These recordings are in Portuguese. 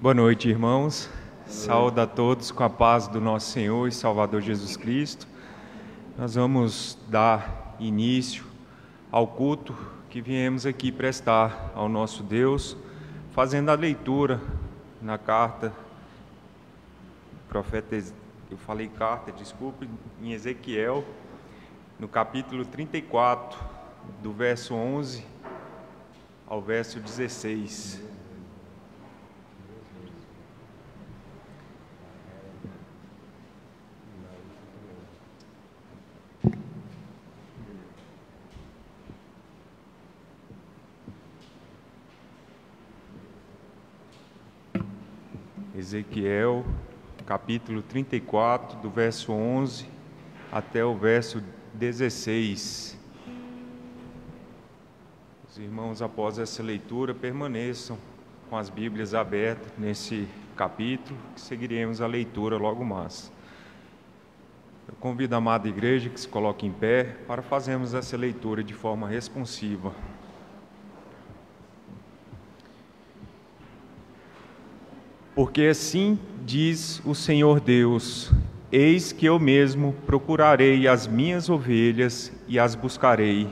Boa noite, irmãos. Saúdo a todos com a paz do nosso Senhor e Salvador Jesus Cristo. Nós vamos dar início ao culto que viemos aqui prestar ao nosso Deus, fazendo a leitura na carta, em Ezequiel, no capítulo 34, do verso 11 ao verso 16. Ezequiel, capítulo 34, do verso 11 até o verso 16. Os irmãos, após essa leitura, permaneçam com as Bíblias abertas nesse capítulo, que seguiremos a leitura logo mais. Eu convido a amada igreja que se coloque em pé para fazermos essa leitura de forma responsiva. Porque assim diz o Senhor Deus: eis que eu mesmo procurarei as minhas ovelhas e as buscarei.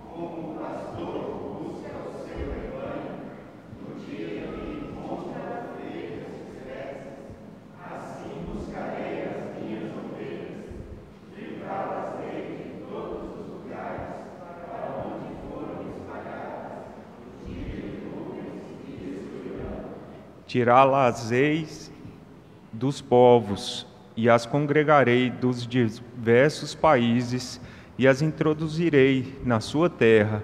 Como o pastor busca o seu rebanho, no dia em que encontra as ovelhas dispersas, assim buscarei as minhas ovelhas, livrá-las-ei de todos os lugares para onde foram espalhadas, no dia de nuvens e de escuridão. Tirá-las-eis dos povos, e as congregarei dos diversos países, e as introduzirei na sua terra.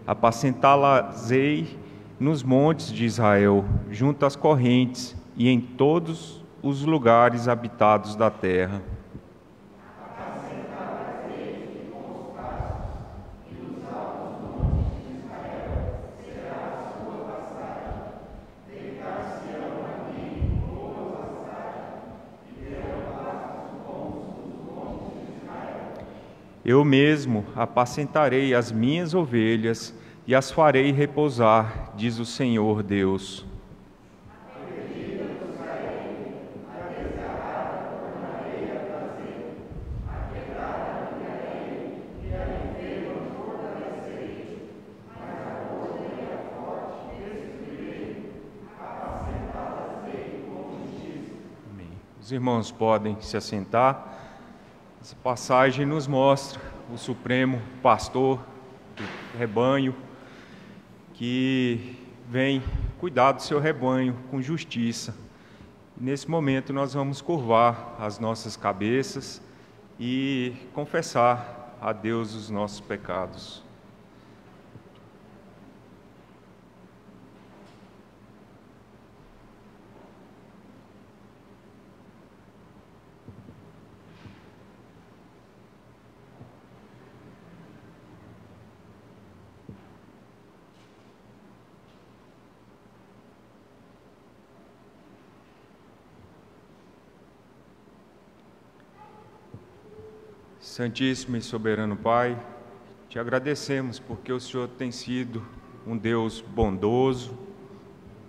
Apacentá-las-ei nos montes de Israel, junto às correntes, e em todos os lugares habitados da terra. Eu mesmo apacentarei as minhas ovelhas e as farei repousar, diz o Senhor Deus. Amém. Os irmãos podem se assentar. Essa passagem nos mostra o Supremo Pastor do rebanho, que vem cuidar do seu rebanho com justiça. Nesse momento nós vamos curvar as nossas cabeças e confessar a Deus os nossos pecados. Santíssimo e soberano Pai, te agradecemos porque o Senhor tem sido um Deus bondoso,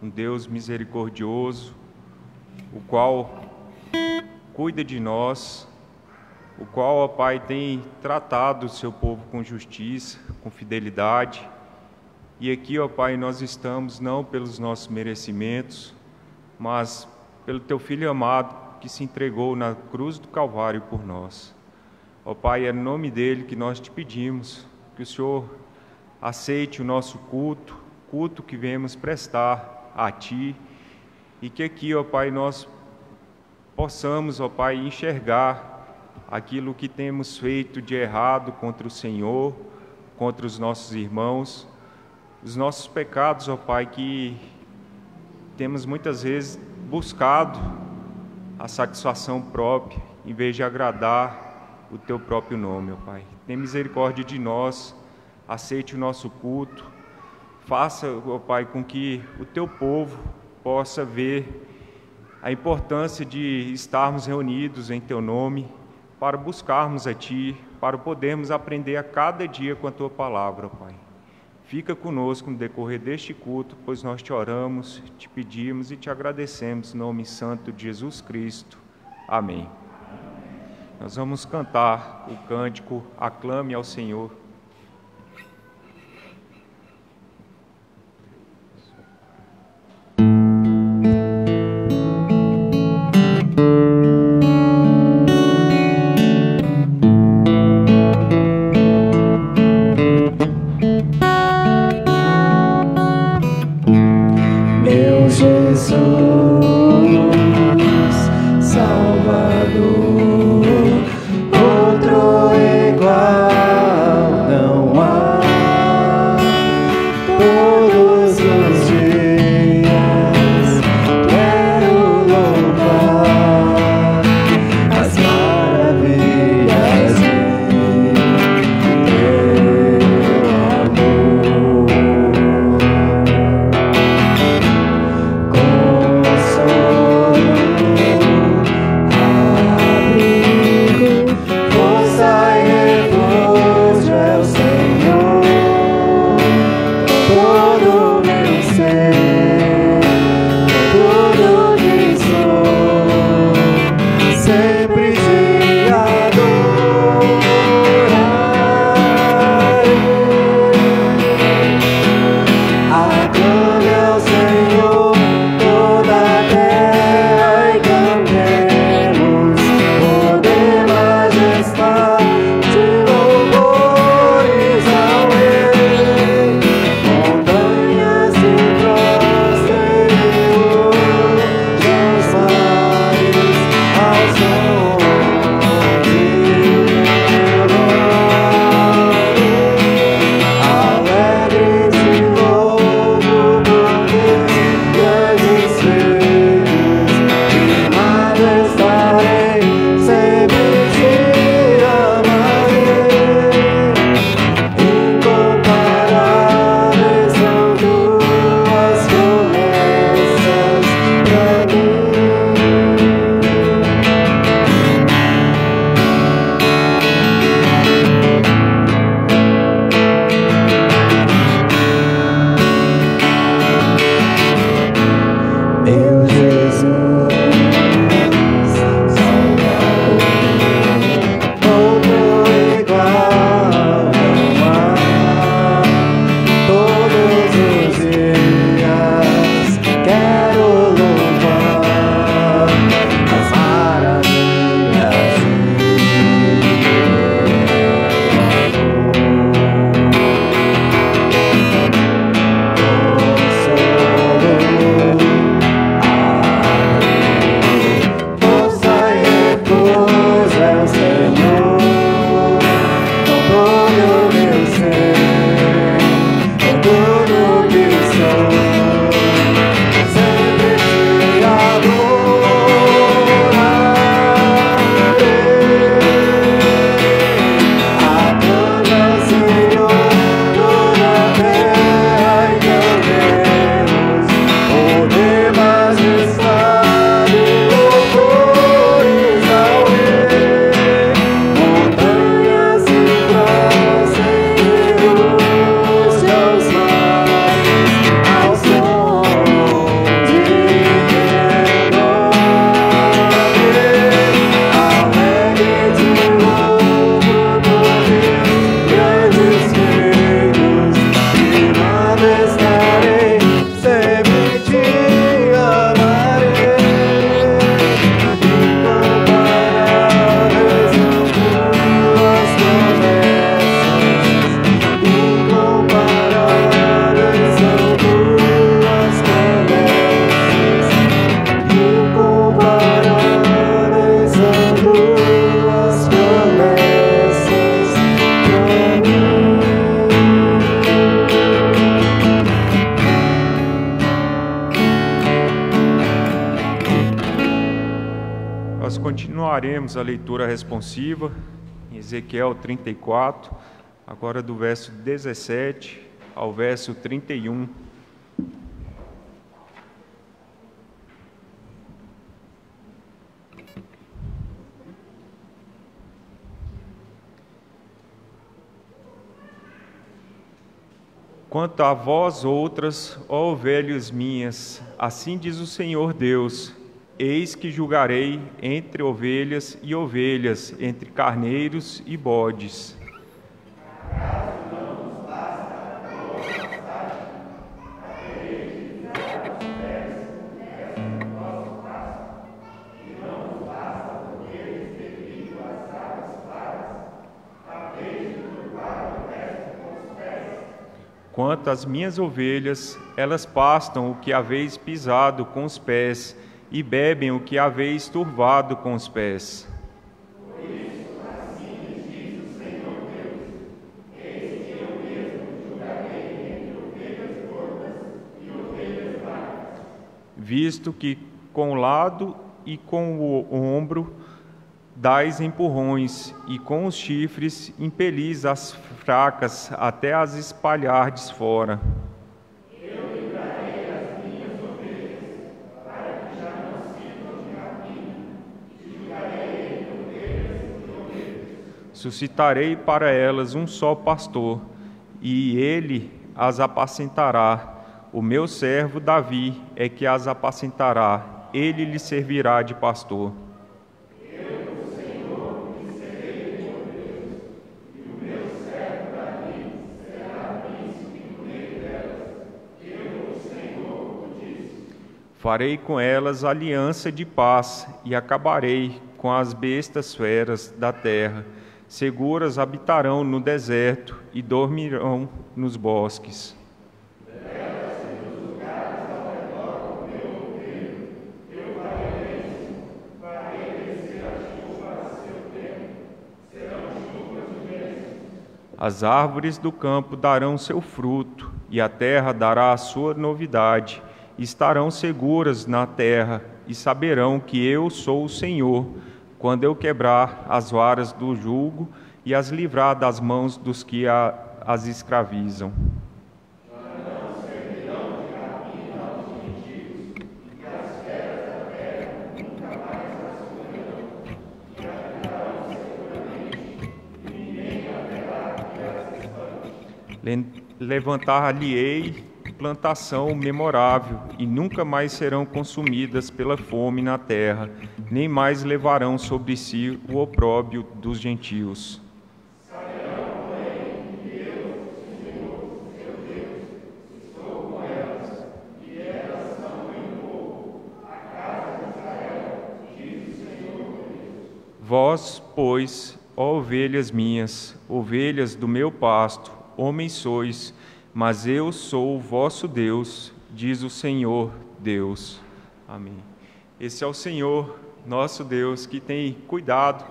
um Deus misericordioso, o qual cuida de nós, o qual, ó Pai, tem tratado o seu povo com justiça, com fidelidade. E aqui, ó Pai, nós estamos não pelos nossos merecimentos, mas pelo Teu Filho amado que se entregou na cruz do Calvário por nós. Ó Pai, é no nome dele que nós te pedimos que o Senhor aceite o nosso culto que viemos prestar a Ti, e que aqui, ó Pai, nós possamos, ó Pai, enxergar aquilo que temos feito de errado contra o Senhor, contra os nossos irmãos, os nossos pecados, ó Pai, que temos muitas vezes buscado a satisfação própria, em vez de agradar o Teu próprio nome, ó Pai. Tem misericórdia de nós, aceite o nosso culto, faça, ó Pai, com que o Teu povo possa ver a importância de estarmos reunidos em Teu nome, para buscarmos a Ti, para podermos aprender a cada dia com a Tua palavra, ó Pai. Fica conosco no decorrer deste culto, pois nós te oramos, te pedimos e te agradecemos em nome santo de Jesus Cristo. Amém. Nós vamos cantar o cântico Aclame ao Senhor. Continuaremos a leitura responsiva em Ezequiel 34, agora do verso 17 ao verso 31. Quanto a vós outras, ó ovelhas minhas, assim diz o Senhor Deus: eis que julgarei entre ovelhas e ovelhas, entre carneiros e bodes. Quanto às minhas ovelhas, elas pastam o que haveis pisado com os pés, e bebem o que haveis turvado com os pés. Por isso, assim diz o Senhor Deus: eis que eu mesmo julgarei entre ovelhas gordas e ovelhas magras. Visto que com o lado e com o ombro dais empurrões, e com os chifres impelis as fracas até as espalhardes fora. Eu livrarei as minhas ovelhas, para que já não sirvam de rapina, e julgarei entre ovelhas e ovelhas. Suscitarei para elas um só pastor, e ele as apacentará. O meu servo Davi é que as apacentará, ele lhe servirá de pastor. Farei com elas aliança de paz e acabarei com as bestas feras da terra. Seguras habitarão no deserto e dormirão nos bosques. As árvores do campo darão seu fruto, e a terra dará a sua novidade. Estarão seguras na terra, e saberão que eu sou o Senhor, quando eu quebrar as varas do jugo e as livrar das mãos dos que as escravizam. Levantar-lhe-ei plantação memorável, e nunca mais serão consumidas pela fome na terra, nem mais levarão sobre si o opróbrio dos gentios. Saberão, porém, que eu, Senhor, seu Deus, estou com elas, e elas são em povo, a casa de Israel, diz o Senhor Deus. Vós, pois, ó ovelhas minhas, ovelhas do meu pasto, homens sois, mas eu sou o vosso Deus, diz o Senhor Deus. Amém. Esse é o Senhor, nosso Deus, que tem cuidado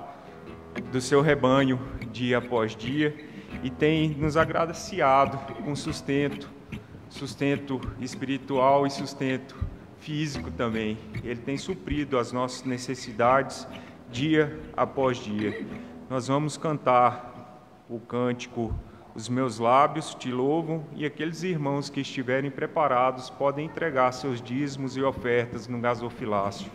do seu rebanho dia após dia e tem nos agraciado com sustento espiritual e sustento físico também. Ele tem suprido as nossas necessidades dia após dia. Nós vamos cantar o cântico Os Meus Lábios Te Louvam, e aqueles irmãos que estiverem preparados podem entregar seus dízimos e ofertas no gasofilácio.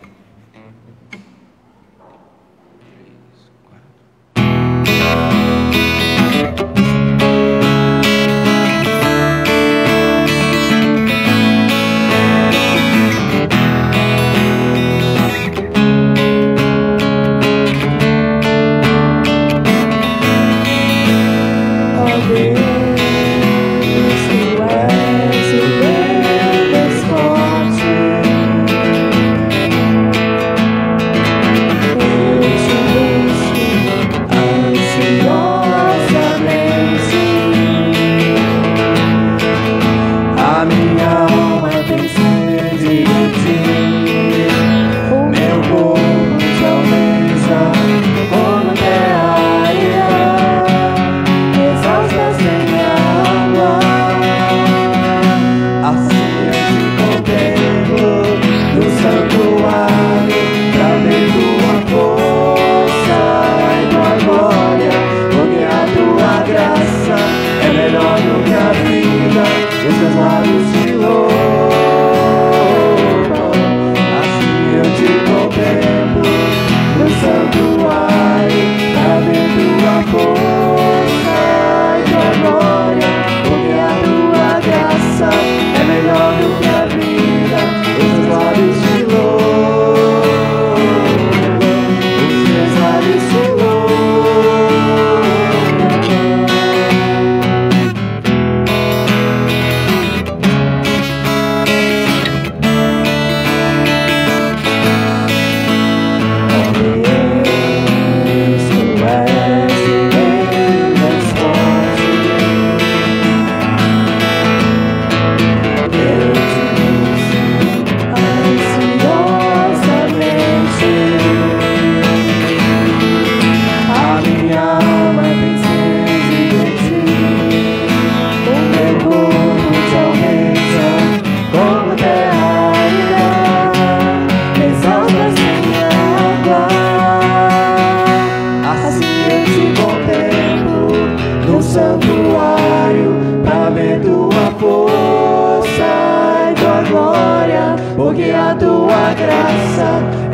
Força e tua glória, porque a tua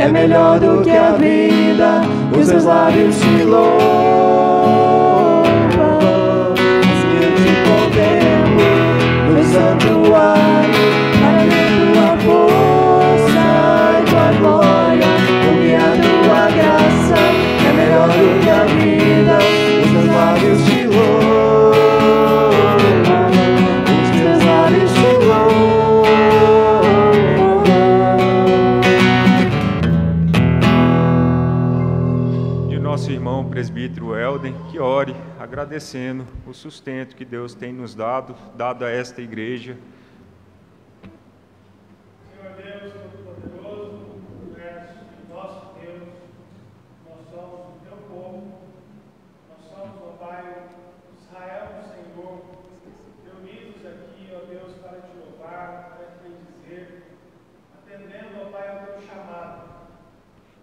é melhor do que a vida, os seus lábios te louvam. Assim eu te contemplo no santuário, para ver tua força e tua glória, porque a tua graça é melhor do que a vida, os seus lábios te louvam, os teus lábios te louvam. De nosso irmão presbítero Elden, que ore agradecendo o sustento que Deus tem nos dado a esta igreja. Senhor Deus Todo-Poderoso, universo, nosso Deus, nós somos o teu povo, nós somos, ó Pai, Israel do Senhor, reunidos aqui, ó Deus, para te louvar, para te bendizer, atendendo, ó Pai, ao teu chamado,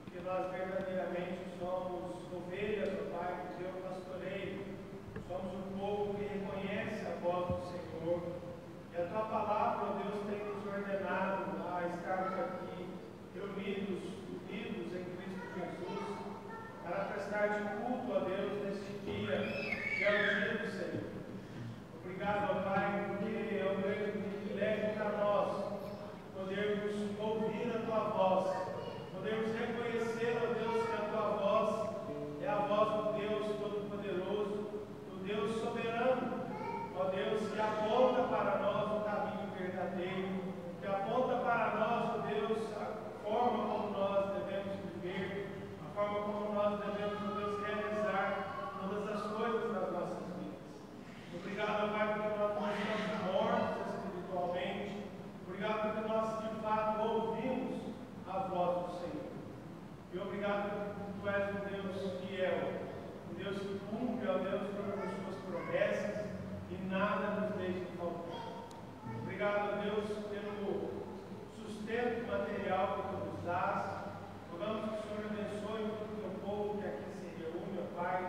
porque nós verdadeiramente somos ovelhas, ó Pai, do teu pastoreio, somos um povo que reconhece a voz do Senhor, e a tua palavra, ó Deus, tem nos ordenado a estarmos aqui reunidos, unidos em Cristo Jesus, para prestar de culto a Deus neste dia, que é o dia do Senhor. Obrigado, ó Pai, porque é um grande privilégio para nós podermos ouvir a tua voz, podermos reconhecer, ó Deus, que a tua voz é a voz do Deus Todo-Poderoso, do Deus soberano, ó Deus, que aponta para nós o caminho verdadeiro, que aponta para nós, ó Deus, a forma como nós devemos viver, a forma como nós devemos, ó Deus, realizar todas as coisas nas nossas vidas. Obrigado, Pai, porque nós não estamos mortos espiritualmente. Obrigado porque nós, de fato, ouvimos a voz do Senhor. E obrigado porque tu és um Deus fiel, um Deus que cumpre, ó Deus, todas as suas promessas e nada nos deixa faltar. Obrigado, Deus, pelo sustento material que tu nos dás. Rogamos que o Senhor abençoe todo o teu povo que aqui se reúne, ó Pai,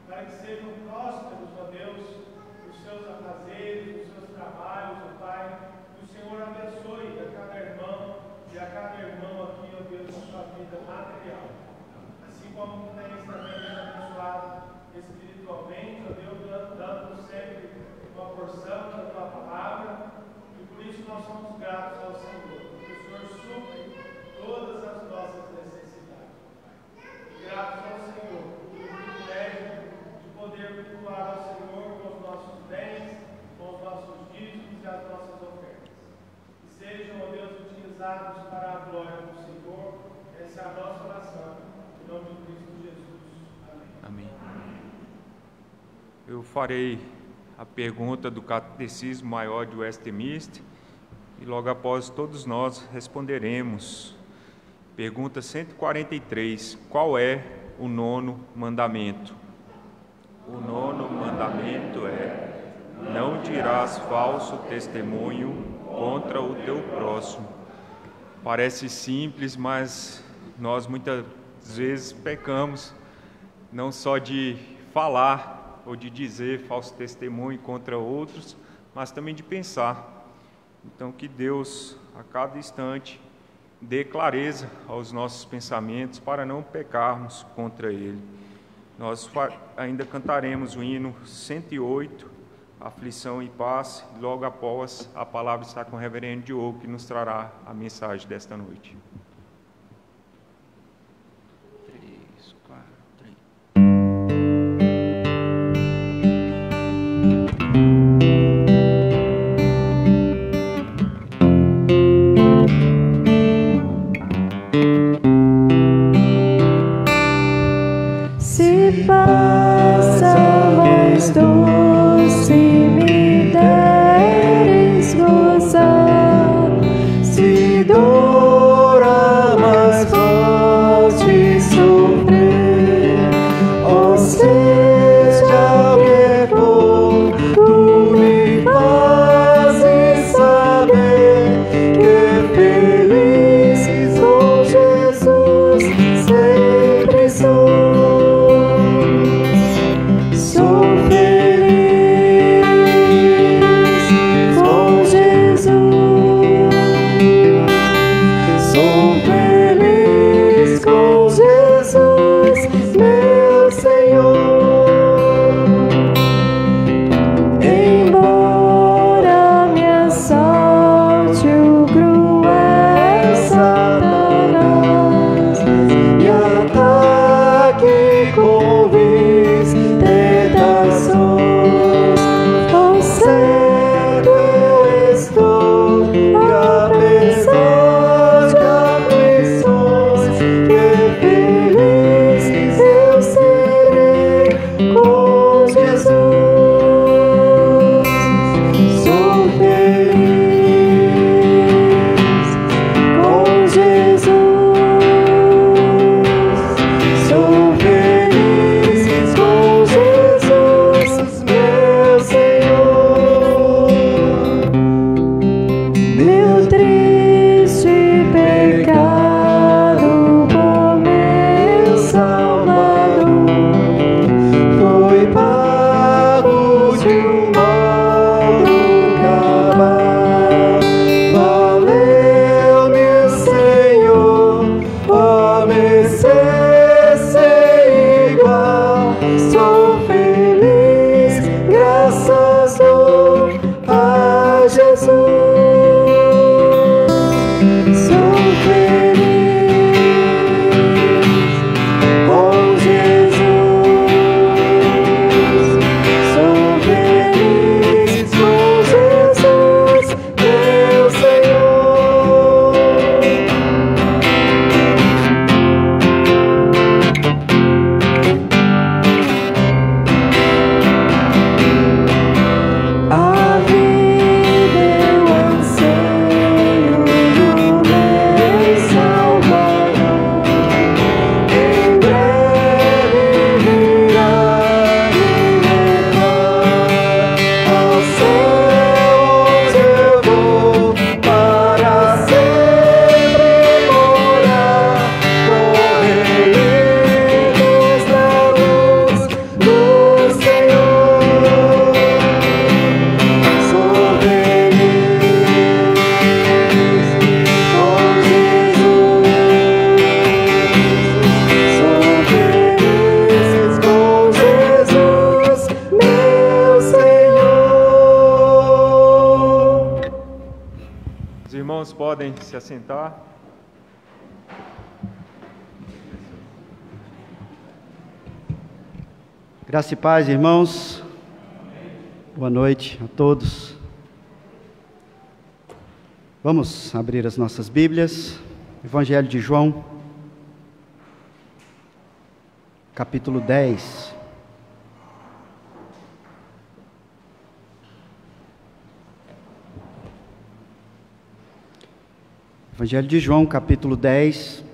para que sejam prósperos, ó Deus, os seus afazeres, os seus trabalhos, ó Pai. Que o Senhor abençoe a cada irmão e a cada irmão aqui, ó Deus, na sua vida material. Assim como tu tens também nos abençoado espiritualmente, ó Deus, dando sempre uma porção da tua palavra. E por isso nós somos gratos ao Senhor, porque o Senhor supre todas as nossas necessidades. E gratos ao Senhor pelo privilégio de poder cultuar ao Senhor com os nossos bens, com os nossos dízimos e as nossas ofertas. Que sejam, ó Deus, utilizados para a glória do Senhor. Essa é a nossa oração. Em nome de Cristo Jesus. Amém. Amém. Eu farei a pergunta do Catecismo Maior de Westminster e logo após todos nós responderemos. Pergunta 143. Qual é o 9º mandamento? O 9º mandamento é: não dirás falso testemunho contra o teu próximo. Parece simples, mas nós muitas vezes pecamos, não só de falar ou de dizer falso testemunho contra outros, mas também de pensar. Então, que Deus, a cada instante, dê clareza aos nossos pensamentos para não pecarmos contra Ele. Nós ainda cantaremos o hino 108, Aflição e Paz, e logo após a palavra está com o reverendo Diogo, que nos trará a mensagem desta noite. 3, 4, 3. Se passa mais doce me deres gozar, se dor irmãos podem se assentar. Graça e paz, irmãos. Boa noite a todos. Vamos abrir as nossas Bíblias. Evangelho de João, capítulo 10. Evangelho de João, capítulo 10.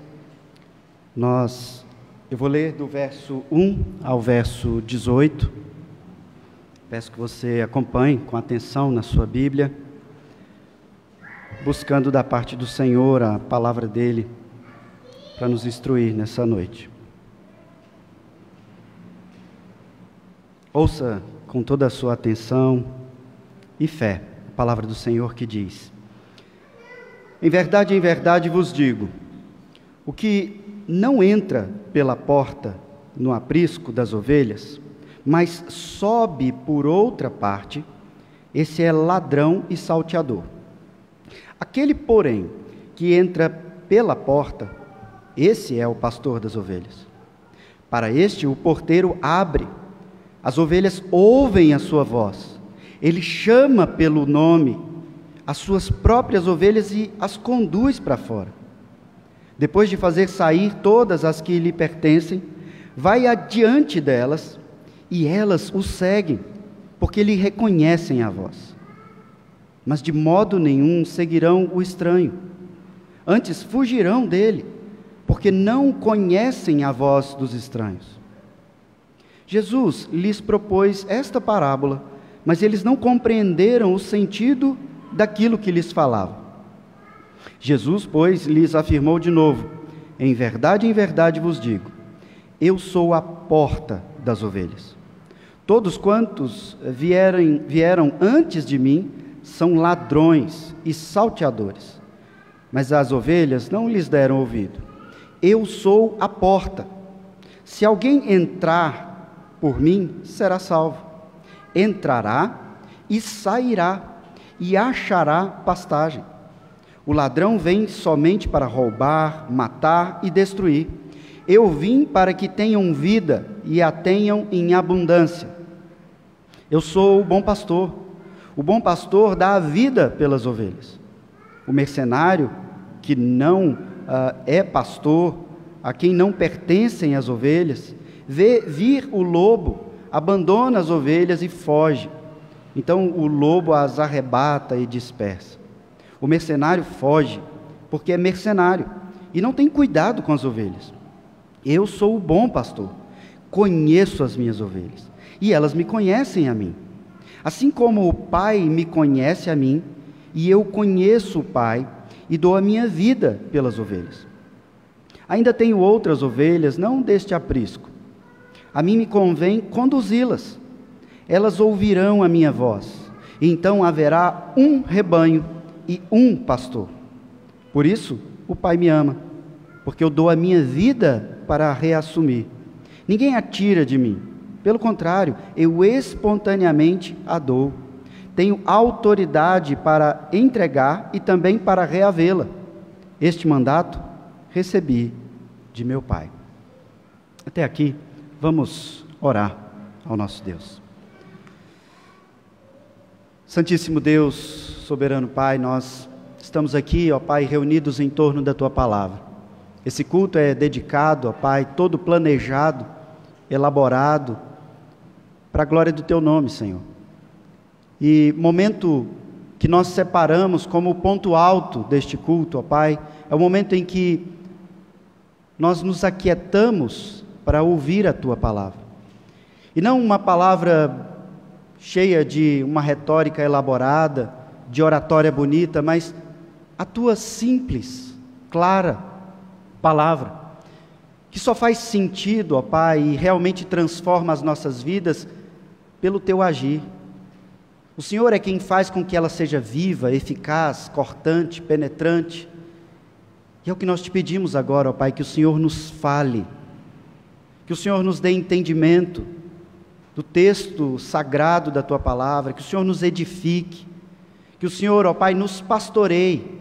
Eu vou ler do verso 1 ao verso 18. Peço que você acompanhe com atenção na sua Bíblia, buscando da parte do Senhor a palavra dele para nos instruir nessa noite. Ouça com toda a sua atenção e fé a palavra do Senhor que diz: em verdade vos digo, o que não entra pela porta no aprisco das ovelhas, mas sobe por outra parte, esse é ladrão e salteador. Aquele, porém, que entra pela porta, esse é o pastor das ovelhas. Para este o porteiro abre, as ovelhas ouvem a sua voz, ele chama pelo nome as suas próprias ovelhas e as conduz para fora. Depois de fazer sair todas as que lhe pertencem, vai adiante delas, e elas o seguem, porque lhe reconhecem a voz. Mas de modo nenhum seguirão o estranho, antes fugirão dele, porque não conhecem a voz dos estranhos. Jesus lhes propôs esta parábola, mas eles não compreenderam o sentido daquilo que lhes falava. Jesus, pois, lhes afirmou de novo: em verdade vos digo, eu sou a porta das ovelhas. Todos quantos vieram antes de mim são ladrões e salteadores, mas as ovelhas não lhes deram ouvido. Eu sou a porta. Se alguém entrar por mim, será salvo. Entrará e sairá, e achará pastagem. O ladrão vem somente para roubar, matar e destruir. Eu vim para que tenham vida e a tenham em abundância. Eu sou o bom pastor. O bom pastor dá a vida pelas ovelhas. O mercenário, que não é pastor, a quem não pertencem as ovelhas, vê vir o lobo, abandona as ovelhas e foge. Então o lobo as arrebata e dispersa. O mercenário foge, porque é mercenário, e não tem cuidado com as ovelhas. Eu sou o bom pastor, conheço as minhas ovelhas, e elas me conhecem a mim. Assim como o Pai me conhece a mim, e eu conheço o Pai, e dou a minha vida pelas ovelhas. Ainda tenho outras ovelhas, não deste aprisco. A mim me convém conduzi-las. Elas ouvirão a minha voz, e então haverá um rebanho e um pastor. Por isso o Pai me ama, porque eu dou a minha vida para a reassumir. Ninguém a tira de mim, pelo contrário, eu espontaneamente a dou. Tenho autoridade para entregar e também para reavê-la. Este mandato recebi de meu Pai. Até aqui, vamos orar ao nosso Deus. Santíssimo Deus, soberano Pai, nós estamos aqui, ó Pai, reunidos em torno da Tua Palavra. Esse culto é dedicado, ó Pai, todo planejado, elaborado, para a glória do Teu nome, Senhor. E momento que nós separamos como o ponto alto deste culto, ó Pai, é o momento em que nós nos aquietamos para ouvir a Tua Palavra. E não uma palavra cheia de uma retórica elaborada, de oratória bonita, mas a Tua simples, clara palavra, que só faz sentido, ó Pai, e realmente transforma as nossas vidas pelo Teu agir. O Senhor é quem faz com que ela seja viva, eficaz, cortante, penetrante. E é o que nós te pedimos agora, ó Pai, que o Senhor nos fale, que o Senhor nos dê entendimento do texto sagrado da Tua Palavra, que o Senhor nos edifique, que o Senhor, ó Pai, nos pastoreie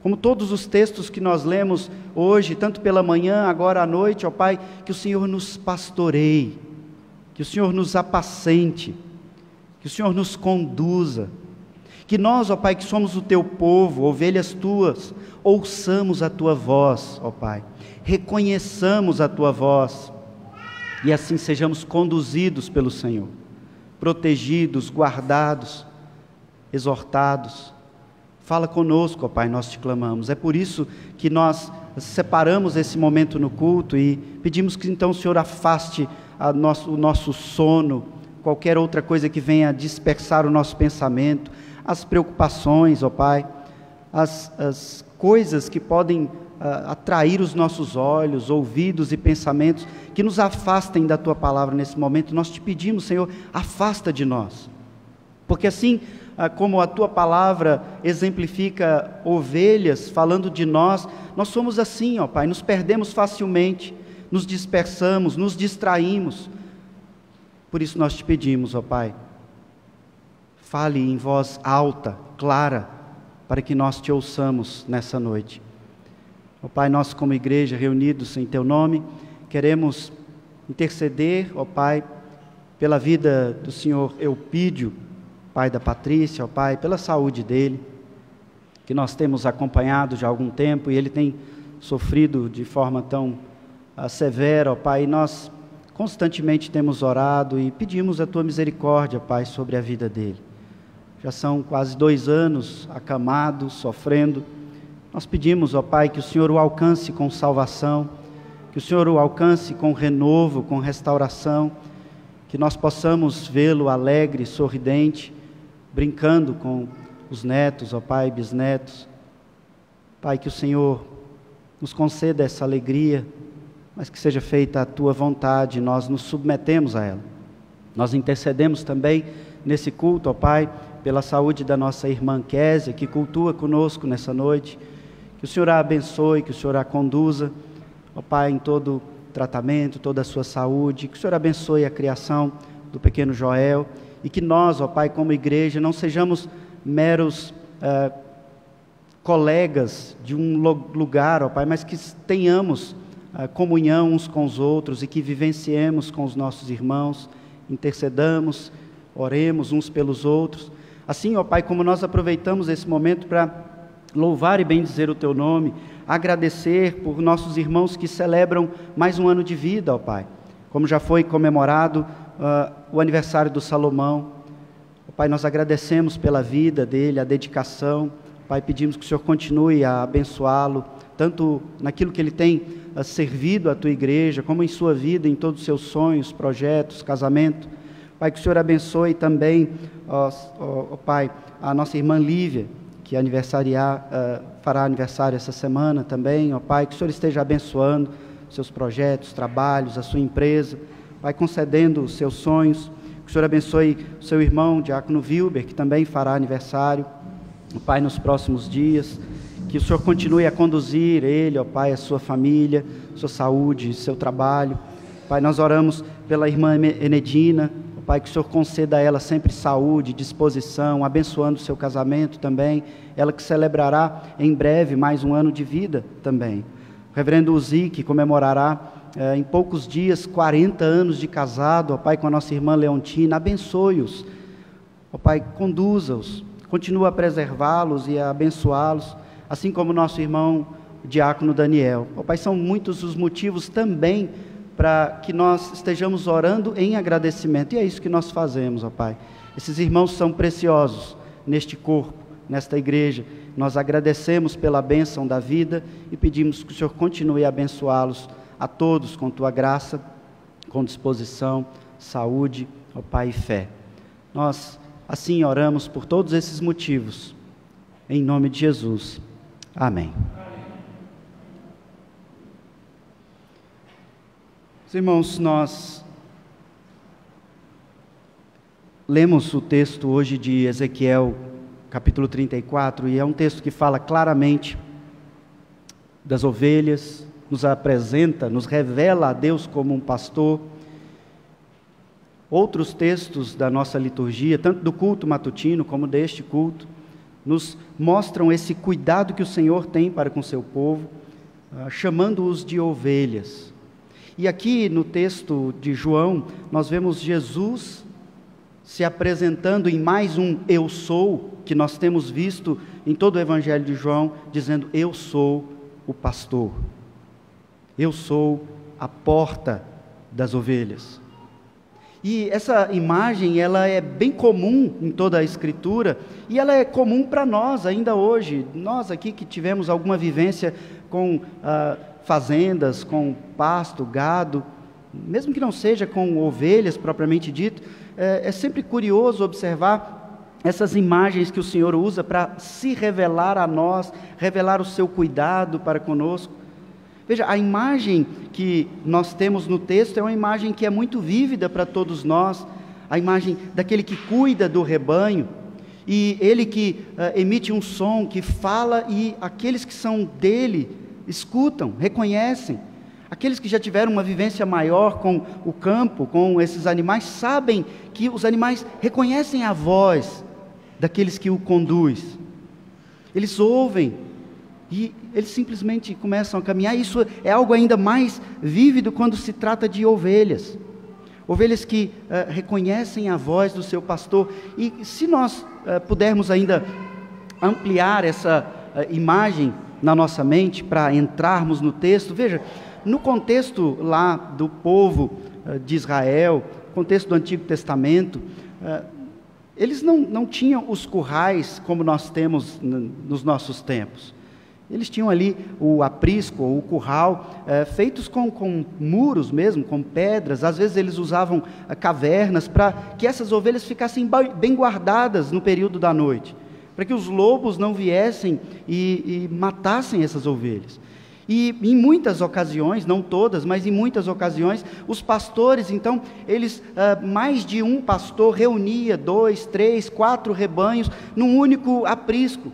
como todos os textos que nós lemos hoje, tanto pela manhã, agora à noite, ó Pai, que o Senhor nos pastoreie, que o Senhor nos apacente, que o Senhor nos conduza, que nós, ó Pai, que somos o Teu povo, ovelhas Tuas, ouçamos a Tua voz, ó Pai, reconheçamos a Tua voz, e assim sejamos conduzidos pelo Senhor, protegidos, guardados, exortados. Fala conosco, ó Pai, nós te clamamos. É por isso que nós separamos esse momento no culto e pedimos que então o Senhor afaste o nosso sono, qualquer outra coisa que venha dispersar o nosso pensamento, as preocupações, ó Pai, as coisas que podem atrair os nossos olhos, ouvidos e pensamentos, que nos afastem da Tua palavra nesse momento. Nós te pedimos, Senhor, afasta de nós, porque assim como a Tua palavra exemplifica ovelhas falando de nós, nós somos assim, ó Pai, nos perdemos facilmente, nos dispersamos, nos distraímos. Por isso nós te pedimos, ó Pai, fale em voz alta, clara, para que nós te ouçamos nessa noite. Ó Pai, nós como igreja reunidos em Teu nome, queremos interceder, ó Pai, pela vida do Senhor Eupídio, pai da Patrícia, ó Pai, pela saúde dele, que nós temos acompanhado já há algum tempo, e ele tem sofrido de forma tão severa, ó Pai, e nós constantemente temos orado e pedimos a Tua misericórdia, Pai, sobre a vida dele. Já são quase 2 anos acamado, sofrendo. Nós pedimos, ó Pai, que o Senhor o alcance com salvação, que o Senhor o alcance com renovo, com restauração, que nós possamos vê-lo alegre, sorridente, brincando com os netos, ó Pai, bisnetos. Pai, que o Senhor nos conceda essa alegria, mas que seja feita a Tua vontade, nós nos submetemos a ela. Nós intercedemos também nesse culto, ó Pai, pela saúde da nossa irmã Késia, que cultua conosco nessa noite. Que o Senhor a abençoe, que o Senhor a conduza, ó Pai, em todo tratamento, toda a sua saúde, que o Senhor abençoe a criação do pequeno Joel, e que nós, ó Pai, como igreja, não sejamos meros colegas de um lugar, ó Pai, mas que tenhamos comunhão uns com os outros e que vivenciemos com os nossos irmãos, intercedamos, oremos uns pelos outros. Assim, ó Pai, como nós aproveitamos esse momento para louvar e bendizer o Teu nome, agradecer por nossos irmãos que celebram mais um ano de vida, ó Pai, como já foi comemorado o aniversário do Salomão. Ó Pai, nós agradecemos pela vida dele, a dedicação. Pai, pedimos que o Senhor continue a abençoá-lo, tanto naquilo que ele tem servido à Tua igreja, como em sua vida, em todos os seus sonhos, projetos, casamento. Pai, que o Senhor abençoe também, ó Pai, a nossa irmã Lívia, que fará aniversário essa semana também, ó Pai, que o Senhor esteja abençoando seus projetos, trabalhos, a sua empresa, Pai, concedendo os seus sonhos. Que o Senhor abençoe o seu irmão, Diácono Wilber, que também fará aniversário, ó Pai, nos próximos dias. Que o Senhor continue a conduzir ele, ó Pai, a sua família, sua saúde, seu trabalho. Pai, nós oramos pela irmã Enedina, ó Pai, que o Senhor conceda a ela sempre saúde, disposição, abençoando o seu casamento também, ela que celebrará em breve mais um ano de vida também. O reverendo Uzi, que comemorará em poucos dias 40 anos de casado, ó Pai, com a nossa irmã Leontina, abençoe-os, ó Pai, conduza-os, continua a preservá-los e a abençoá-los, assim como nosso irmão Diácono Daniel. Ó Pai, são muitos os motivos também para que nós estejamos orando em agradecimento, e é isso que nós fazemos, ó Pai. Esses irmãos são preciosos neste corpo, nesta igreja. Nós agradecemos pela bênção da vida e pedimos que o Senhor continue a abençoá-los a todos com Tua graça, com disposição, saúde, ó Pai, e fé. Nós assim oramos por todos esses motivos, em nome de Jesus. Amém. Irmãos, nós lemos o texto hoje de Ezequiel, capítulo 34, e é um texto que fala claramente das ovelhas, nos apresenta, nos revela a Deus como um pastor. Outros textos da nossa liturgia, tanto do culto matutino como deste culto, nos mostram esse cuidado que o Senhor tem para com seu povo, chamando-os de ovelhas. E aqui no texto de João, nós vemos Jesus se apresentando em mais um eu sou, que nós temos visto em todo o Evangelho de João, dizendo: eu sou o pastor, eu sou a porta das ovelhas. E essa imagem, ela é bem comum em toda a Escritura, e ela é comum para nós ainda hoje. Nós aqui que tivemos alguma vivência com fazendas, com pasto, gado, mesmo que não seja com ovelhas propriamente dito, é sempre curioso observar essas imagens que o Senhor usa para se revelar a nós, revelar o seu cuidado para conosco. Veja, a imagem que nós temos no texto é uma imagem que é muito vívida para todos nós, a imagem daquele que cuida do rebanho, e ele que emite um som, que fala, e aqueles que são dele escutam, reconhecem. Aqueles que já tiveram uma vivência maior com o campo, com esses animais, sabem que os animais reconhecem a voz daqueles que o conduz. Eles ouvem e eles simplesmente começam a caminhar. Isso é algo ainda mais vívido quando se trata de ovelhas. Ovelhas que reconhecem a voz do seu pastor. E se nós pudermos ainda ampliar essa imagem na nossa mente para entrarmos no texto, veja, no contexto lá do povo de Israel, contexto do Antigo Testamento, eles não tinham os currais como nós temos nos nossos tempos. Eles tinham ali o aprisco ou o curral, feitos com muros mesmo, com pedras. Às vezes eles usavam cavernas para que essas ovelhas ficassem bem guardadas no período da noite, para que os lobos não viessem e matassem essas ovelhas. E em muitas ocasiões, não todas, mas em muitas ocasiões, os pastores, então, mais de um pastor reunia 2, 3, 4 rebanhos num único aprisco,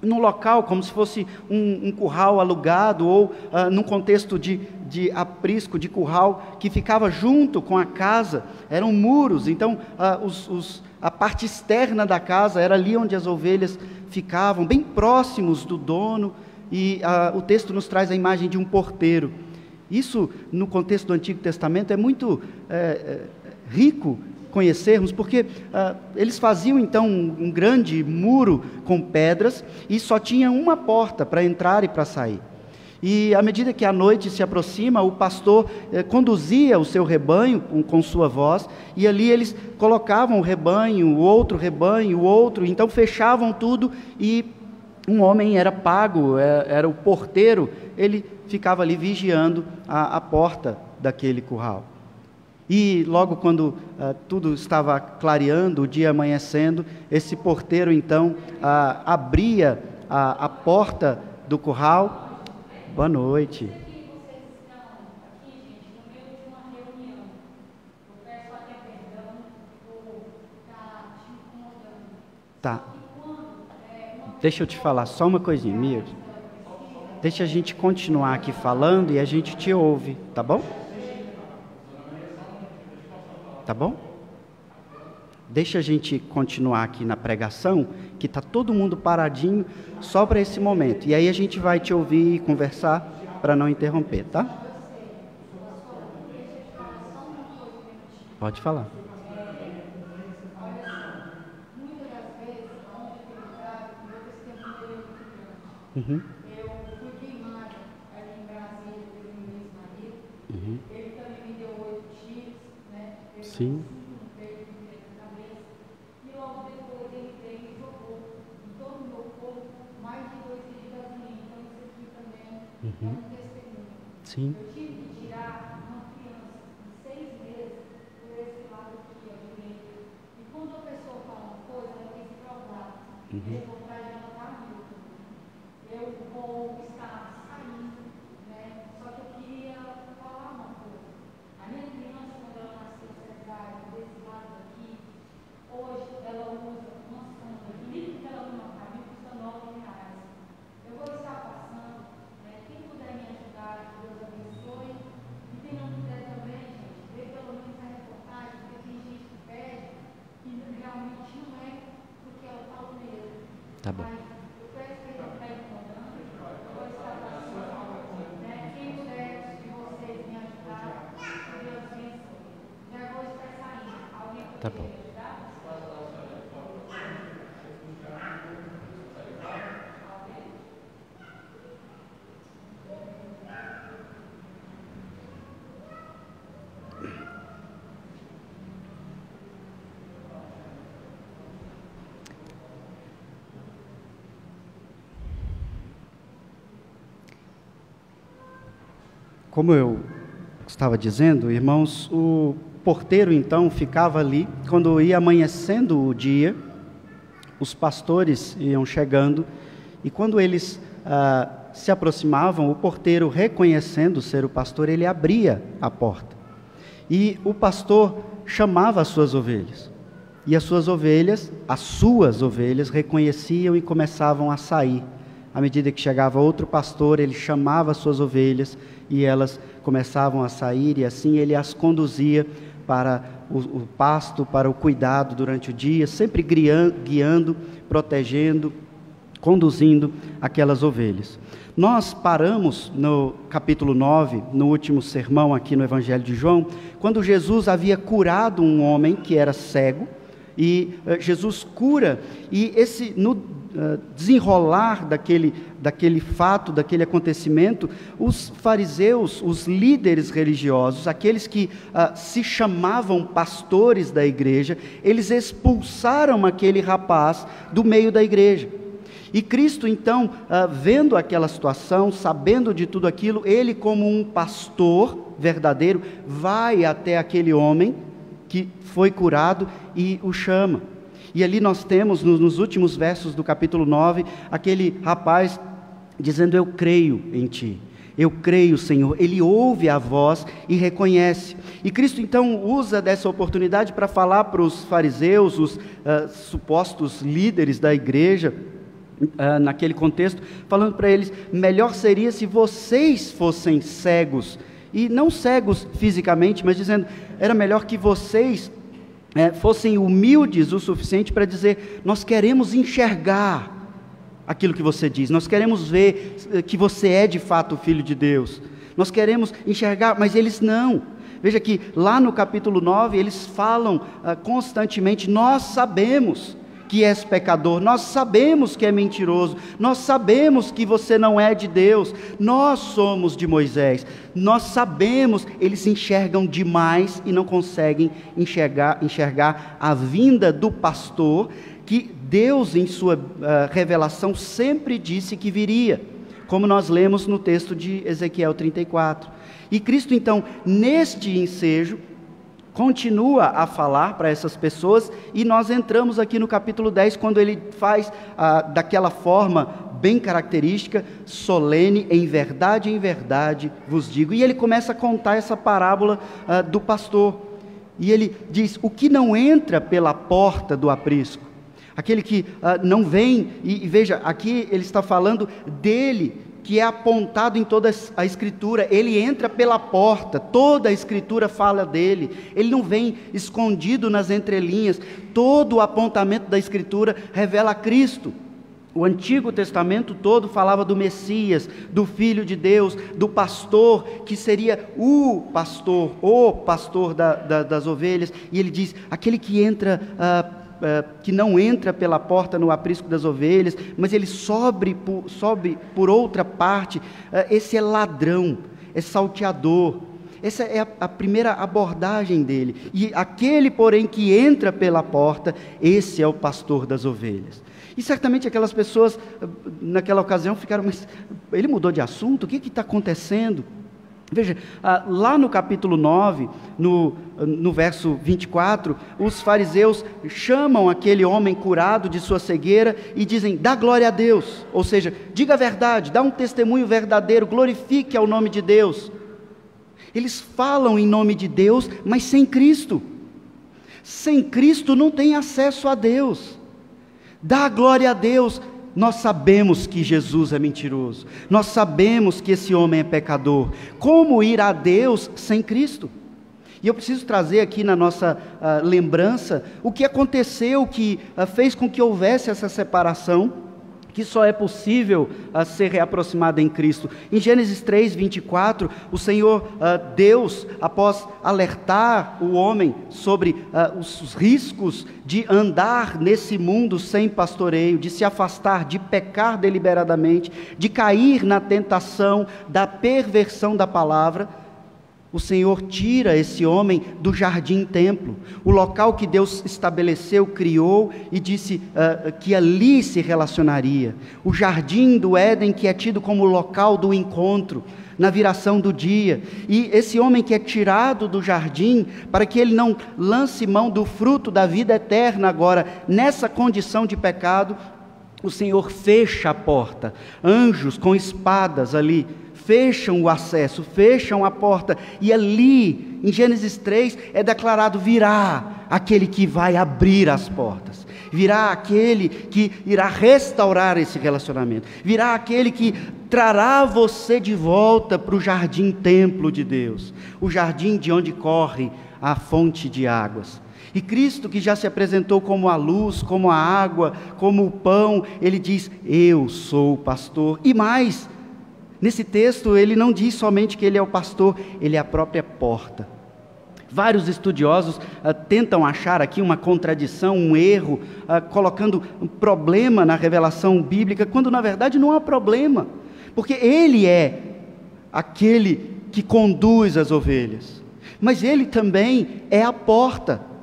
num local, como se fosse um curral alugado, ou num contexto de aprisco, de curral, que ficava junto com a casa. Eram muros, então a parte externa da casa era ali onde as ovelhas ficavam, bem próximos do dono. E o texto nos traz a imagem de um porteiro. Isso, no contexto do Antigo Testamento, é muito rico conhecermos, porque eles faziam então um grande muro com pedras e só tinha uma porta para entrar e para sair. E à medida que a noite se aproxima, o pastor conduzia o seu rebanho com sua voz, e ali eles colocavam o rebanho, o outro, então fechavam tudo, e um homem era pago, era o porteiro, ele ficava ali vigiando a porta daquele curral. E logo quando tudo estava clareando, o dia amanhecendo, esse porteiro então abria a porta do curral. Boa noite. Tá. Deixa eu te falar só uma coisinha, Mir. Deixa a gente continuar aqui falando e a gente te ouve, tá bom? Tá bom? Deixa a gente continuar aqui na pregação, que está todo mundo paradinho, só para esse momento. E aí a gente vai te ouvir e conversar para não interromper, tá? Pode falar. Uhum. Eu fui queimada ali em Brasília pelo meu ex-marido. Uhum. Ele também me deu 8 tiros, né? Sim. No peito, na cabeça. E logo depois ele veio e jogou em todo o meu corpo mais de 2 litros de gasolina. Então isso aqui também é um testemunho. Sim. Eu tive que tirar uma criança de 6 meses por esse lado aqui, ó, direito. E quando a pessoa fala uma coisa, ela tem que provar. Eu vou pra ela dar muito. Eu vou estar saindo, né? Só que eu queria falar uma coisa. A minha criança, quando ela nasceu cesárea, desse lado aqui, hoje ela usa uma sonda, que nem que ela não caminho, custa R$9. Eu vou estar passando, né? Quem puder me ajudar, Deus abençoe. E quem não puder também, gente, vê pelo menos a reportagem, porque tem gente que pede, e realmente não é porque ela está mesmo. Tá bom. Mas o texto que ele está incomodando, eu estava assim, né? Quem puder de vocês me ajudar, Deus disse, já vou estar saindo. Alguém Tá poderia bom. me ajudar? Como eu estava dizendo, irmãos, o porteiro então ficava ali. Quando ia amanhecendo o dia, os pastores iam chegando, e quando eles se aproximavam, o porteiro, reconhecendo ser o pastor, ele abria a porta. E o pastor chamava as suas ovelhas. E as suas ovelhas reconheciam e começavam a sair. À medida que chegava outro pastor, ele chamava as suas ovelhas e elas começavam a sair, e assim ele as conduzia para o pasto, para o cuidado durante o dia, sempre guiando, protegendo, conduzindo aquelas ovelhas. Nós paramos no capítulo 9, no último sermão aqui no Evangelho de João, quando Jesus havia curado um homem que era cego, e Jesus cura, e no desenrolar daquele fato, daquele acontecimento, os fariseus, os líderes religiosos, aqueles que se chamavam pastores da igreja, eles expulsaram aquele rapaz do meio da igreja. E Cristo então, vendo aquela situação, sabendo de tudo aquilo, ele, como um pastor verdadeiro, vai até aquele homem que foi curado e o chama. E ali nós temos, nos últimos versos do capítulo 9, aquele rapaz dizendo: eu creio em ti, eu creio, Senhor. Ele ouve a voz e reconhece. E Cristo então usa dessa oportunidade para falar para os fariseus, os supostos líderes da igreja, naquele contexto, falando para eles: melhor seria se vocês fossem cegos, e não cegos fisicamente, mas dizendo, era melhor que vocês fossem humildes o suficiente para dizer: nós queremos enxergar aquilo que você diz, nós queremos ver que você é de fato o Filho de Deus, nós queremos enxergar, mas eles não. Veja que lá no capítulo 9, eles falam constantemente: nós sabemos que és pecador, nós sabemos que é mentiroso, nós sabemos que você não é de Deus, nós somos de Moisés, nós sabemos. Eles enxergam demais e não conseguem enxergar a vinda do pastor, que Deus em sua revelação sempre disse que viria, como nós lemos no texto de Ezequiel 34. E Cristo então, neste ensejo, continua a falar para essas pessoas, e nós entramos aqui no capítulo 10, quando ele faz daquela forma bem característica, solene: em verdade vos digo. E ele começa a contar essa parábola do pastor, e ele diz: o que não entra pela porta do aprisco, aquele que não vem, e veja, aqui ele está falando dele, que é apontado em toda a Escritura. Ele entra pela porta, toda a Escritura fala dele, ele não vem escondido nas entrelinhas, todo o apontamento da Escritura revela a Cristo. O Antigo Testamento todo falava do Messias, do Filho de Deus, do pastor, que seria o pastor das ovelhas, e ele diz: aquele que entra que não entra pela porta no aprisco das ovelhas, mas ele sobe por outra parte, esse é ladrão, é salteador. Essa é a primeira abordagem dele. E aquele, porém, que entra pela porta, esse é o pastor das ovelhas. E certamente aquelas pessoas, naquela ocasião, ficaram: mas ele mudou de assunto? O que está acontecendo? Veja, lá no capítulo 9, no verso 24, os fariseus chamam aquele homem curado de sua cegueira e dizem: dá glória a Deus, ou seja, diga a verdade, dá um testemunho verdadeiro, glorifique ao nome de Deus. Eles falam em nome de Deus, mas sem Cristo. Sem Cristo não tem acesso a Deus. Dá glória a Deus. Nós sabemos que Jesus é mentiroso, nós sabemos que esse homem é pecador. Como ir a Deus sem Cristo? E eu preciso trazer aqui na nossa lembrança o que aconteceu, que fez com que houvesse essa separação que só é possível ser reaproximada em Cristo. Em Gênesis 3, 24, o Senhor Deus, após alertar o homem sobre os riscos de andar nesse mundo sem pastoreio, de se afastar, de pecar deliberadamente, de cair na tentação da perversão da palavra, o Senhor tira esse homem do jardim-templo, o local que Deus estabeleceu, criou e disse que ali se relacionaria. O jardim do Éden, que é tido como local do encontro, na viração do dia. E esse homem que é tirado do jardim, para que ele não lance mão do fruto da vida eterna agora, nessa condição de pecado, o Senhor fecha a porta. Anjos com espadas ali fecham o acesso, fecham a porta, e ali, em Gênesis 3, é declarado: virá aquele que vai abrir as portas, virá aquele que irá restaurar esse relacionamento, virá aquele que trará você de volta para o jardim-templo de Deus, o jardim de onde corre a fonte de águas. E Cristo, que já se apresentou como a luz, como a água, como o pão, ele diz: eu sou o pastor. E mais, nesse texto, ele não diz somente que ele é o pastor, ele é a própria porta. Vários estudiosos tentam achar aqui uma contradição, um erro, colocando um problema na revelação bíblica, quando na verdade não há problema, porque ele é aquele que conduz as ovelhas, mas ele também é a porta.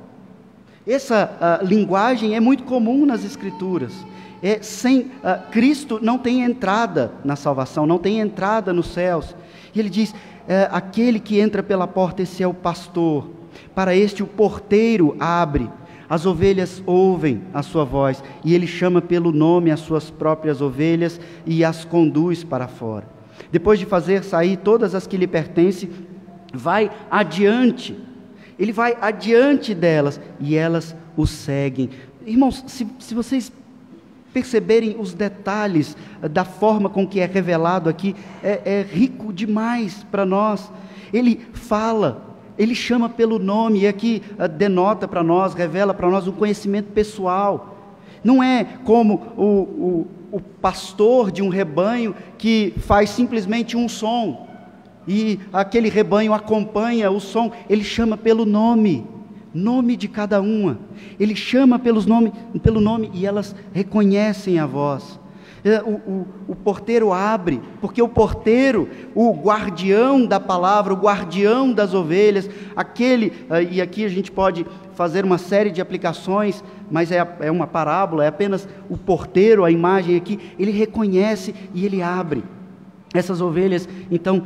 Essa linguagem é muito comum nas Escrituras. Sem Cristo não tem entrada na salvação, não tem entrada nos céus. E ele diz: aquele que entra pela porta, esse é o pastor. Para este o porteiro abre, as ovelhas ouvem a sua voz, e ele chama pelo nome as suas próprias ovelhas e as conduz para fora. Depois de fazer sair todas as que lhe pertencem, vai adiante. Ele vai adiante delas e elas o seguem. Irmãos, se vocês perceberem os detalhes da forma com que é revelado aqui, é rico demais para nós. Ele fala, ele chama pelo nome, e aqui denota para nós, revela para nós um conhecimento pessoal. Não é como o pastor de um rebanho que faz simplesmente um som, e aquele rebanho acompanha o som. Ele chama pelo nome de cada uma. Ele chama pelo nome e elas reconhecem a voz. O porteiro abre, porque o porteiro, o guardião da palavra, o guardião das ovelhas, e aqui a gente pode fazer uma série de aplicações, mas é uma parábola, é apenas o porteiro, a imagem aqui, ele reconhece e ele abre. Essas ovelhas, então,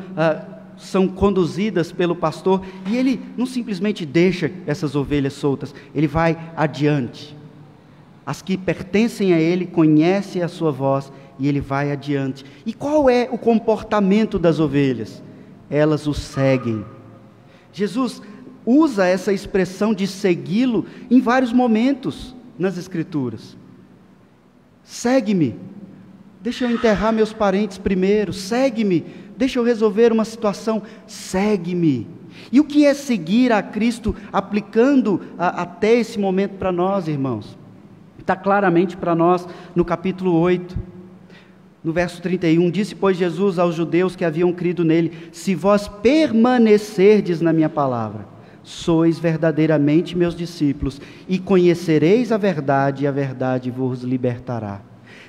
são conduzidas pelo pastor, e ele não simplesmente deixa essas ovelhas soltas, ele vai adiante. As que pertencem a ele conhecem a sua voz, e ele vai adiante. E qual é o comportamento das ovelhas? Elas o seguem. Jesus usa essa expressão de segui-lo em vários momentos nas Escrituras. Segue-me. Deixa eu enterrar meus parentes primeiro. Segue-me. Deixa eu resolver uma situação. Segue-me. E o que é seguir a Cristo, aplicando até esse momento para nós, irmãos? Está claramente para nós no capítulo 8, no verso 31. Disse, pois, Jesus aos judeus que haviam crido nele: se vós permanecerdes na minha palavra, sois verdadeiramente meus discípulos, e conhecereis a verdade, e a verdade vos libertará.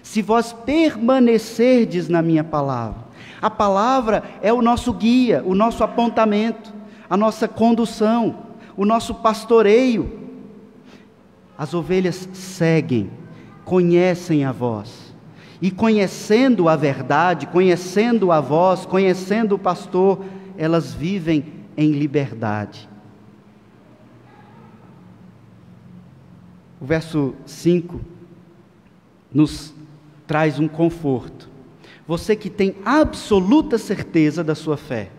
Se vós permanecerdes na minha palavra, a palavra é o nosso guia, o nosso apontamento, a nossa condução, o nosso pastoreio. As ovelhas seguem, conhecem a voz, e conhecendo a verdade, conhecendo a voz, conhecendo o pastor, elas vivem em liberdade. O verso 5 nos traz um conforto. Você que tem absoluta certeza da sua fé,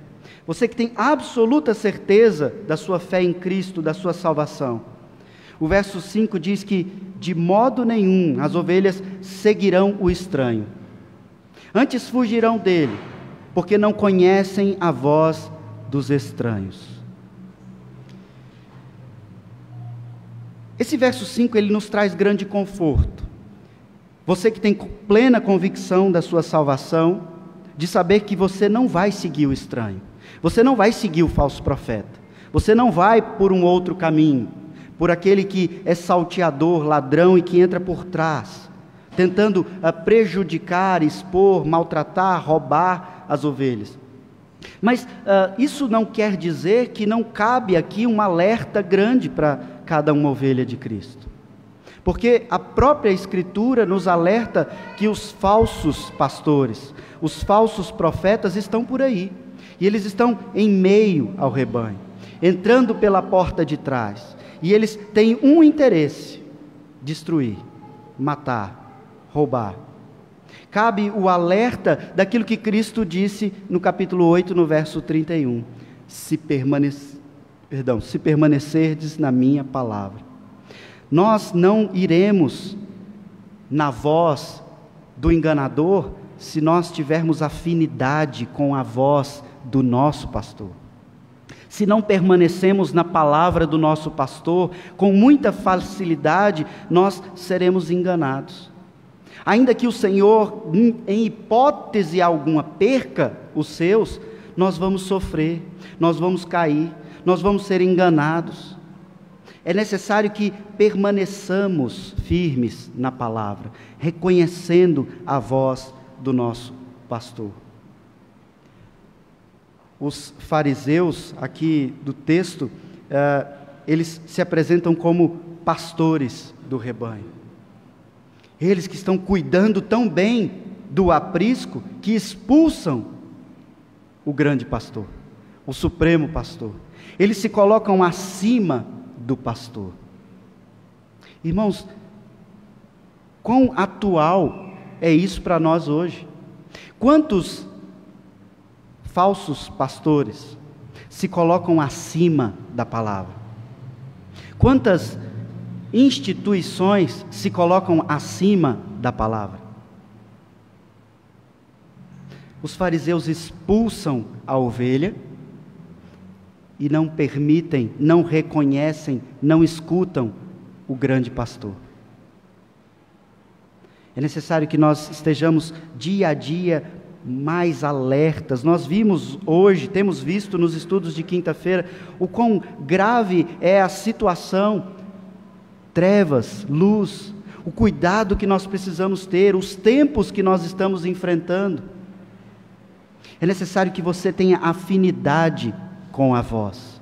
você que tem absoluta certeza da sua fé em Cristo, da sua salvação. O verso 5 diz que de modo nenhum as ovelhas seguirão o estranho, antes fugirão dele, porque não conhecem a voz dos estranhos. Esse verso 5 ele nos traz grande conforto. Você que tem plena convicção da sua salvação, de saber que você não vai seguir o estranho, você não vai seguir o falso profeta, você não vai por um outro caminho, por aquele que é salteador, ladrão e que entra por trás, tentando prejudicar, expor, maltratar, roubar as ovelhas. Mas isso não quer dizer que não cabe aqui um alerta grande para cada uma ovelha de Cristo. Porque a própria Escritura nos alerta que os falsos pastores, os falsos profetas estão por aí. E eles estão em meio ao rebanho, entrando pela porta de trás. E eles têm um interesse: destruir, matar, roubar. Cabe o alerta daquilo que Cristo disse no capítulo 8, no verso 31. Se permanecerdes na minha palavra. Nós não iremos na voz do enganador se nós tivermos afinidade com a voz do nosso pastor. Se não permanecemos na palavra do nosso pastor, com muita facilidade, nós seremos enganados. Ainda que o Senhor, em hipótese alguma, perca os seus, nós vamos sofrer, nós vamos cair, nós vamos ser enganados. É necessário que permaneçamos firmes na palavra, reconhecendo a voz do nosso pastor. Os fariseus, aqui do texto, eles se apresentam como pastores do rebanho. Eles que estão cuidando tão bem do aprisco, que expulsam o grande pastor, o supremo pastor. Eles se colocam acima do pastor. Irmãos, quão atual é isso para nós hoje? Quantos falsos pastores se colocam acima da palavra? Quantas instituições se colocam acima da palavra? Os fariseus expulsam a ovelha e não permitem, não reconhecem, não escutam o grande pastor. É necessário que nós estejamos dia a dia mais alertas. Nós vimos hoje, temos visto nos estudos de quinta-feira, o quão grave é a situação, trevas, luz, o cuidado que nós precisamos ter, os tempos que nós estamos enfrentando. É necessário que você tenha afinidade com a voz.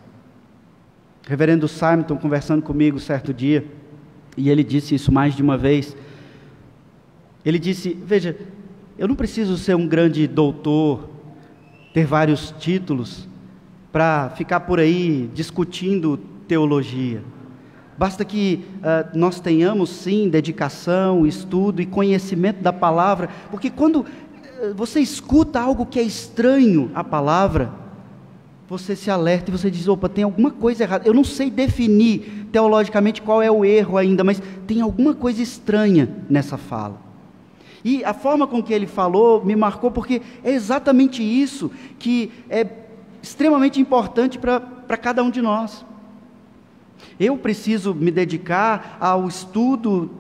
O reverendo Simonton, conversando comigo certo dia, e ele disse isso mais de uma vez, ele disse: veja, eu não preciso ser um grande doutor, ter vários títulos, para ficar por aí discutindo teologia. Basta que nós tenhamos sim dedicação, estudo e conhecimento da palavra, porque quando você escuta algo que é estranho à palavra, você se alerta e você diz: opa, tem alguma coisa errada. Eu não sei definir teologicamente qual é o erro ainda, mas tem alguma coisa estranha nessa fala. E a forma com que ele falou me marcou, porque é exatamente isso que é extremamente importante para cada um de nós. Eu preciso me dedicar ao estudo,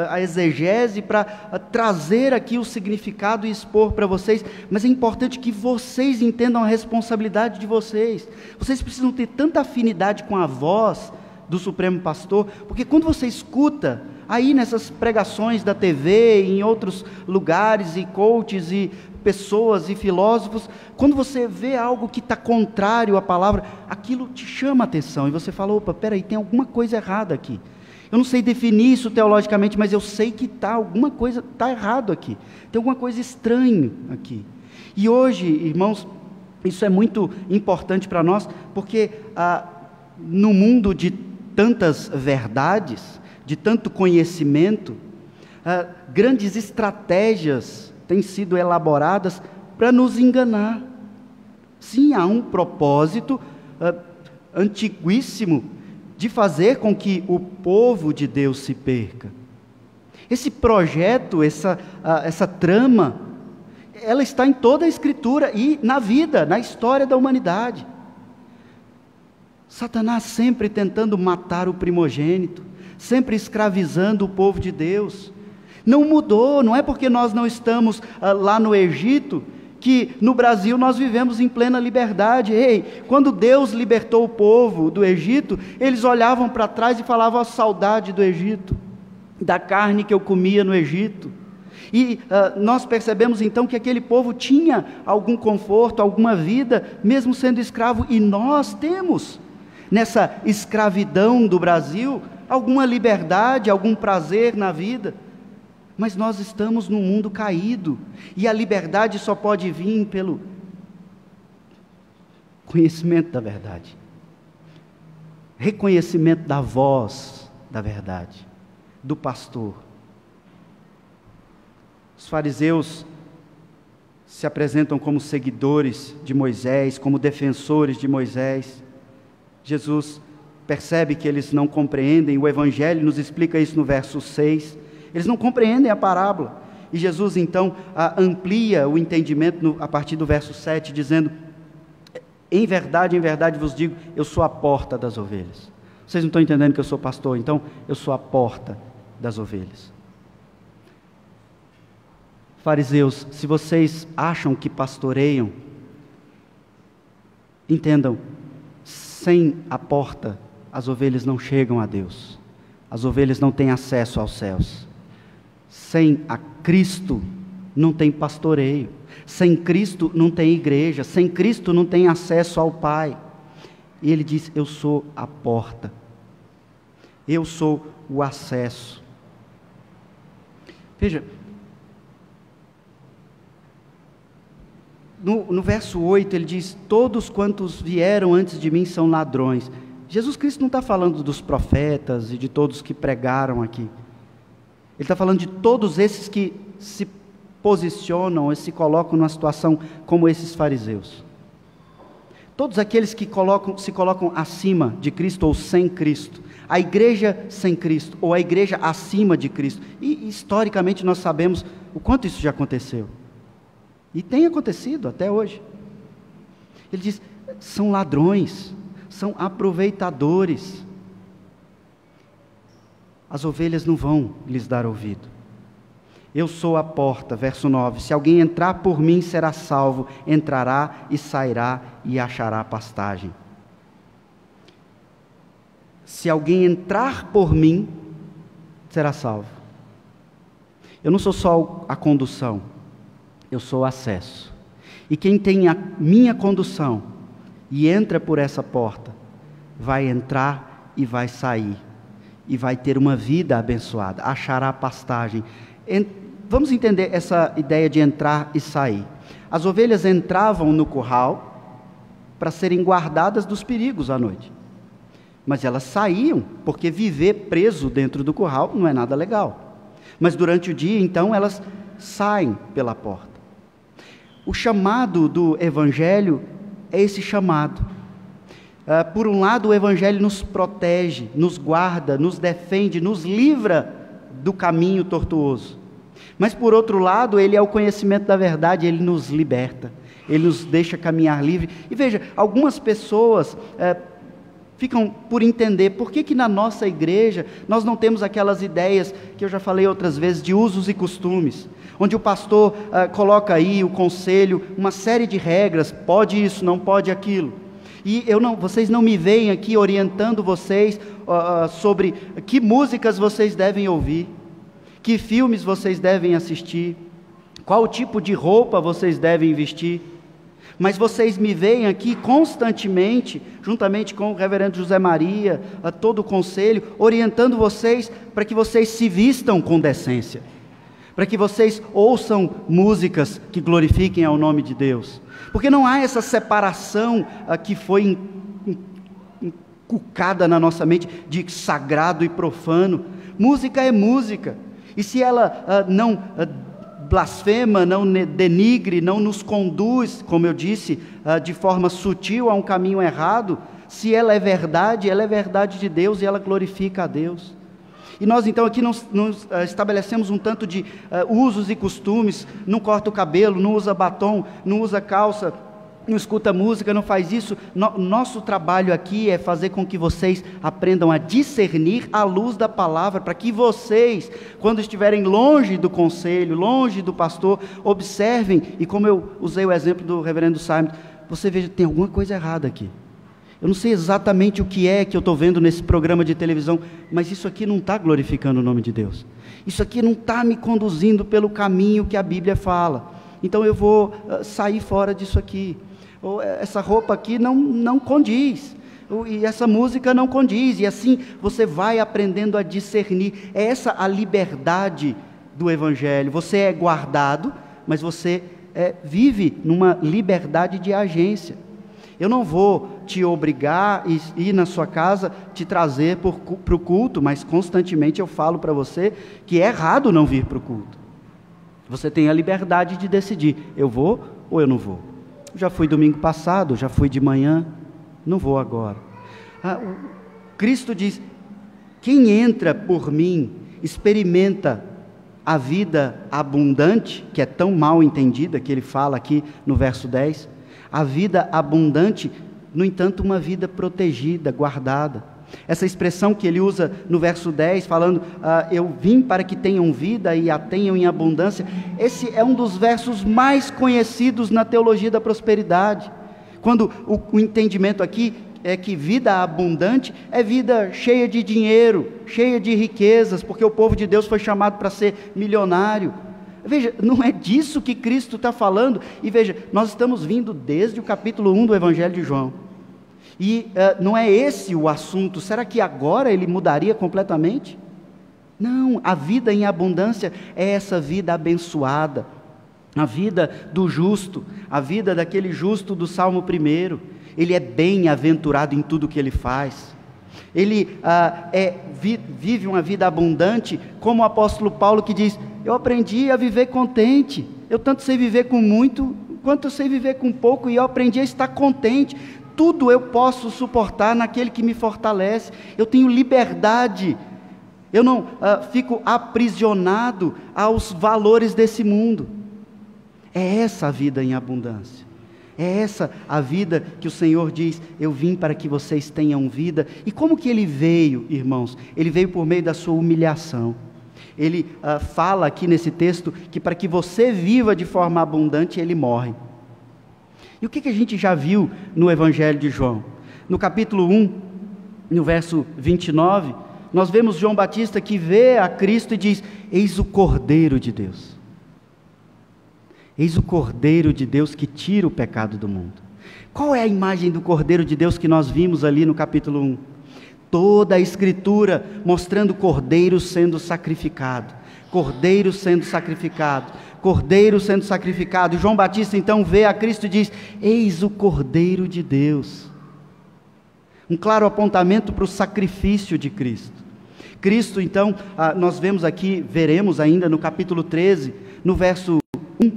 à exegese, para trazer aqui o significado e expor para vocês, mas é importante que vocês entendam a responsabilidade de vocês. Vocês precisam ter tanta afinidade com a voz do Supremo Pastor, porque quando você escuta aí nessas pregações da TV, em outros lugares, e coaches, e pessoas, e filósofos, quando você vê algo que está contrário à palavra, aquilo te chama a atenção, e você fala: opa, peraí, tem alguma coisa errada aqui. Eu não sei definir isso teologicamente, mas eu sei que alguma coisa está errado aqui. Tem alguma coisa estranha aqui. E hoje, irmãos, isso é muito importante para nós, porque no mundo de tantas verdades, de tanto conhecimento, grandes estratégias têm sido elaboradas para nos enganar. Sim, há um propósito antiguíssimo de fazer com que o povo de Deus se perca. Esse projeto, essa trama, ela está em toda a Escritura e na vida, na história da humanidade. Satanás sempre tentando matar o primogênito, sempre escravizando o povo de Deus, Não mudou, não é porque nós não estamos lá no Egito, que no Brasil nós vivemos em plena liberdade. Ei, quando Deus libertou o povo do Egito, eles olhavam para trás e falavam: a saudade do Egito, da carne que eu comia no Egito. E nós percebemos então que aquele povo tinha algum conforto, alguma vida, mesmo sendo escravo, e nós temos, nessa escravidão do Brasil, alguma liberdade, algum prazer na vida. Mas nós estamos num mundo caído, e a liberdade só pode vir pelo conhecimento da verdade, reconhecimento da voz da verdade, do pastor. Os fariseus se apresentam como seguidores de Moisés, como defensores de Moisés. Jesus percebe que eles não compreendem, o Evangelho nos explica isso no verso 6. Eles não compreendem a parábola. E Jesus então amplia o entendimento a partir do verso 7, dizendo: em verdade vos digo, eu sou a porta das ovelhas. Vocês não estão entendendo que eu sou pastor, então eu sou a porta das ovelhas. Fariseus, se vocês acham que pastoreiam, entendam, sem a porta as ovelhas não chegam a Deus, as ovelhas não têm acesso aos céus. Sem a Cristo não tem pastoreio, sem Cristo não tem igreja, sem Cristo não tem acesso ao Pai. E ele diz: eu sou a porta, eu sou o acesso. Veja, no verso 8 ele diz: todos quantos vieram antes de mim são ladrões. Jesus Cristo não está falando dos profetas e de todos que pregaram aqui. Ele está falando de todos esses que se posicionam e se colocam numa situação como esses fariseus. Todos aqueles que se colocam acima de Cristo ou sem Cristo. A igreja sem Cristo ou a igreja acima de Cristo. E historicamente nós sabemos o quanto isso já aconteceu. E tem acontecido até hoje. Ele diz: são ladrões, são aproveitadores. As ovelhas não vão lhes dar ouvido. Eu sou a porta, verso 9. Se alguém entrar por mim, será salvo. Entrará e sairá e achará pastagem. Se alguém entrar por mim, será salvo. Eu não sou só a condução, eu sou o acesso. E quem tem a minha condução e entra por essa porta, vai entrar e vai sair. E vai ter uma vida abençoada, achará pastagem. Vamos entender essa ideia de entrar e sair. As ovelhas entravam no curral para serem guardadas dos perigos à noite. Mas elas saíam, porque viver preso dentro do curral não é nada legal. Mas durante o dia, então, elas saem pela porta. O chamado do Evangelho é esse chamado. Por um lado, o Evangelho nos protege, nos guarda, nos defende, nos livra do caminho tortuoso. Mas por outro lado, ele é o conhecimento da verdade, ele nos liberta, ele nos deixa caminhar livre. E veja, algumas pessoas ficam por entender por que na nossa igreja nós não temos aquelas ideias que eu já falei outras vezes, de usos e costumes, onde o pastor coloca aí, o conselho, uma série de regras, pode isso, não pode aquilo. E vocês não me veem aqui orientando vocês sobre que músicas vocês devem ouvir, que filmes vocês devem assistir, qual tipo de roupa vocês devem vestir. Mas vocês me veem aqui constantemente, juntamente com o reverendo José Maria, todo o conselho, orientando vocês para que vocês se vistam com decência, para que vocês ouçam músicas que glorifiquem ao nome de Deus. Porque não há essa separação que foi inculcada na nossa mente de sagrado e profano. Música é música, e se ela não blasfema, não denigre, não nos conduz, como eu disse, de forma sutil a um caminho errado, se ela é verdade de Deus e ela glorifica a Deus. E nós então aqui nos estabelecemos um tanto de usos e costumes, não corta o cabelo, não usa batom, não usa calça não escuta música, não faz isso. Nosso trabalho aqui é fazer com que vocês aprendam a discernir à luz da palavra, para que vocês, quando estiverem longe do conselho, longe do pastor, observem, e como eu usei o exemplo do reverendo Simon, você veja, tem alguma coisa errada aqui. Eu não sei exatamente o que é que eu estou vendo nesse programa de televisão, mas isso aqui não está glorificando o nome de Deus. Isso aqui não está me conduzindo pelo caminho que a Bíblia fala. Então eu vou sair fora disso aqui. Ou essa roupa aqui não condiz, e essa música não condiz, e assim você vai aprendendo a discernir. É essa a liberdade do Evangelho. Você é guardado, mas você vive numa liberdade de agência. Eu não vou te obrigar a ir na sua casa, te trazer para o culto, mas constantemente eu falo para você que é errado não vir para o culto. Você tem a liberdade de decidir, eu vou ou eu não vou. Já fui domingo passado, já fui de manhã, não vou agora. Cristo diz, quem entra por mim, experimenta a vida abundante, que é tão mal entendida, que ele fala aqui no verso 10, a vida abundante, no entanto, uma vida protegida, guardada. Essa expressão que ele usa no verso 10, falando, eu vim para que tenham vida e a tenham em abundância, esse é um dos versos mais conhecidos na teologia da prosperidade, quando o entendimento aqui é que vida abundante é vida cheia de dinheiro, cheia de riquezas, porque o povo de Deus foi chamado para ser milionário. Veja, não é disso que Cristo está falando, e veja, nós estamos vindo desde o capítulo 1 do Evangelho de João, e não é esse o assunto. Será que agora ele mudaria completamente? Não, a vida em abundância é essa vida abençoada, a vida do justo, a vida daquele justo do Salmo 1, ele é bem-aventurado em tudo que ele faz, ele vive uma vida abundante, como o apóstolo Paulo que diz, eu aprendi a viver contente, eu tanto sei viver com muito, quanto eu sei viver com pouco, e eu aprendi a estar contente, tudo eu posso suportar naquele que me fortalece, eu tenho liberdade, eu não fico aprisionado aos valores desse mundo. É essa a vida em abundância, é essa a vida que o Senhor diz, eu vim para que vocês tenham vida. E como que ele veio, irmãos? Ele veio por meio da sua humilhação. Ele fala aqui nesse texto que para que você viva de forma abundante, ele morre. E o que a gente já viu no Evangelho de João? No capítulo 1, no verso 29, nós vemos João Batista que vê a Cristo e diz, eis o Cordeiro de Deus. Eis o Cordeiro de Deus que tira o pecado do mundo. Qual é a imagem do Cordeiro de Deus que nós vimos ali no capítulo 1? Toda a Escritura mostrando o Cordeiro sendo sacrificado. Cordeiro sendo sacrificado. Cordeiro sendo sacrificado. João Batista então vê a Cristo e diz, eis o Cordeiro de Deus. Um claro apontamento para o sacrifício de Cristo. Cristo então, nós vemos aqui, veremos ainda no capítulo 13, no verso 1,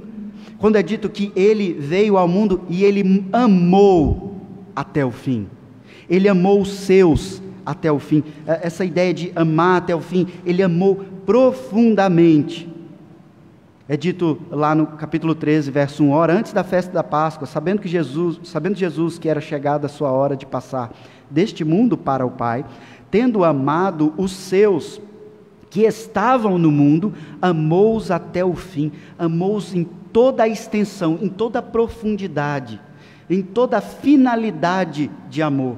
quando é dito que ele veio ao mundo e ele amou até o fim. Ele amou os seus até o fim. Essa ideia de amar até o fim, ele amou profundamente. É dito lá no capítulo 13, verso 1, ora, antes da festa da Páscoa, sabendo Jesus que era chegada a sua hora de passar deste mundo para o Pai, tendo amado os seus que estavam no mundo, amou-os até o fim, amou-os em toda a extensão, em toda a profundidade, em toda a finalidade de amor.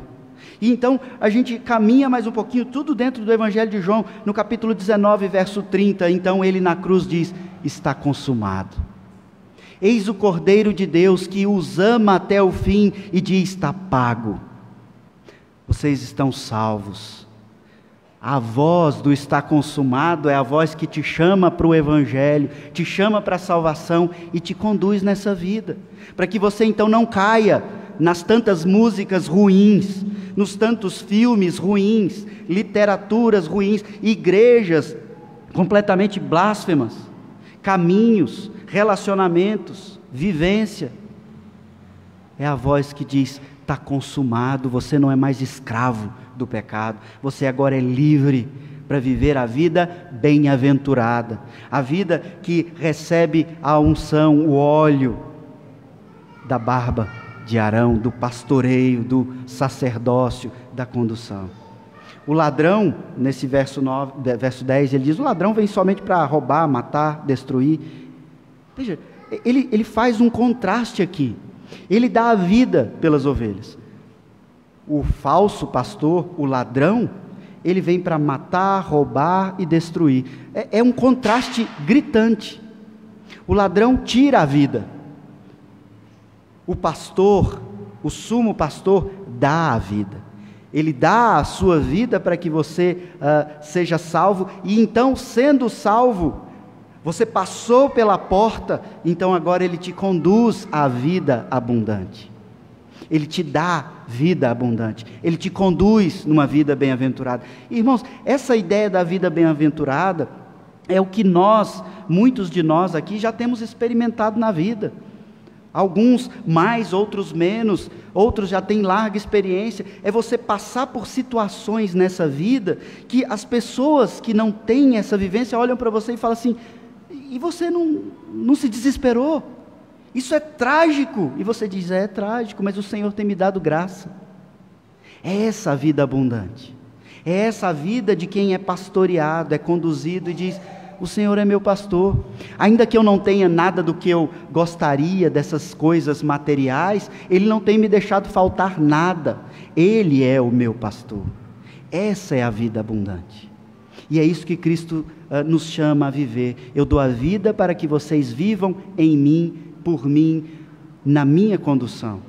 E então a gente caminha mais um pouquinho, tudo dentro do Evangelho de João, no capítulo 19, verso 30, então ele na cruz diz, está consumado. Eis o Cordeiro de Deus que os ama até o fim e diz, está pago. Vocês estão salvos. A voz do está consumado é a voz que te chama para o Evangelho, te chama para a salvação e te conduz nessa vida, para que você então não caia nas tantas músicas ruins, nos tantos filmes ruins, literaturas ruins, igrejas completamente blasfemas, caminhos, relacionamentos, vivência. É a voz que diz, está consumado, você não é mais escravo do pecado, você agora é livre para viver a vida bem-aventurada, a vida que recebe a unção, o óleo da barba de Arão, do pastoreio, do sacerdócio, da condução. O ladrão, nesse verso 10, ele diz: o ladrão vem somente para roubar, matar, destruir. Veja, ele faz um contraste aqui. Ele dá a vida pelas ovelhas. O falso pastor, o ladrão, ele vem para matar, roubar e destruir. É um contraste gritante. O ladrão tira a vida. O pastor, o sumo pastor, dá a vida. Ele dá a sua vida para que você seja salvo. E então, sendo salvo, você passou pela porta, então agora Ele te conduz à vida abundante. Ele te dá vida abundante. Ele te conduz numa vida bem-aventurada. Irmãos, essa ideia da vida bem-aventurada é o que muitos de nós aqui já temos experimentado na vida. Alguns mais, outros menos, outros já têm larga experiência. É você passar por situações nessa vida que as pessoas que não têm essa vivência olham para você e falam assim: e você não se desesperou? Isso é trágico. E você diz: é trágico, mas o Senhor tem me dado graça. É essa a vida abundante. É essa a vida de quem é pastoreado, é conduzido e diz: o Senhor é meu pastor. Ainda que eu não tenha nada do que eu gostaria dessas coisas materiais, Ele não tem me deixado faltar nada. Ele é o meu pastor. Essa é a vida abundante. E é isso que Cristo nos chama a viver. Eu dou a vida para que vocês vivam em mim, por mim, na minha condução.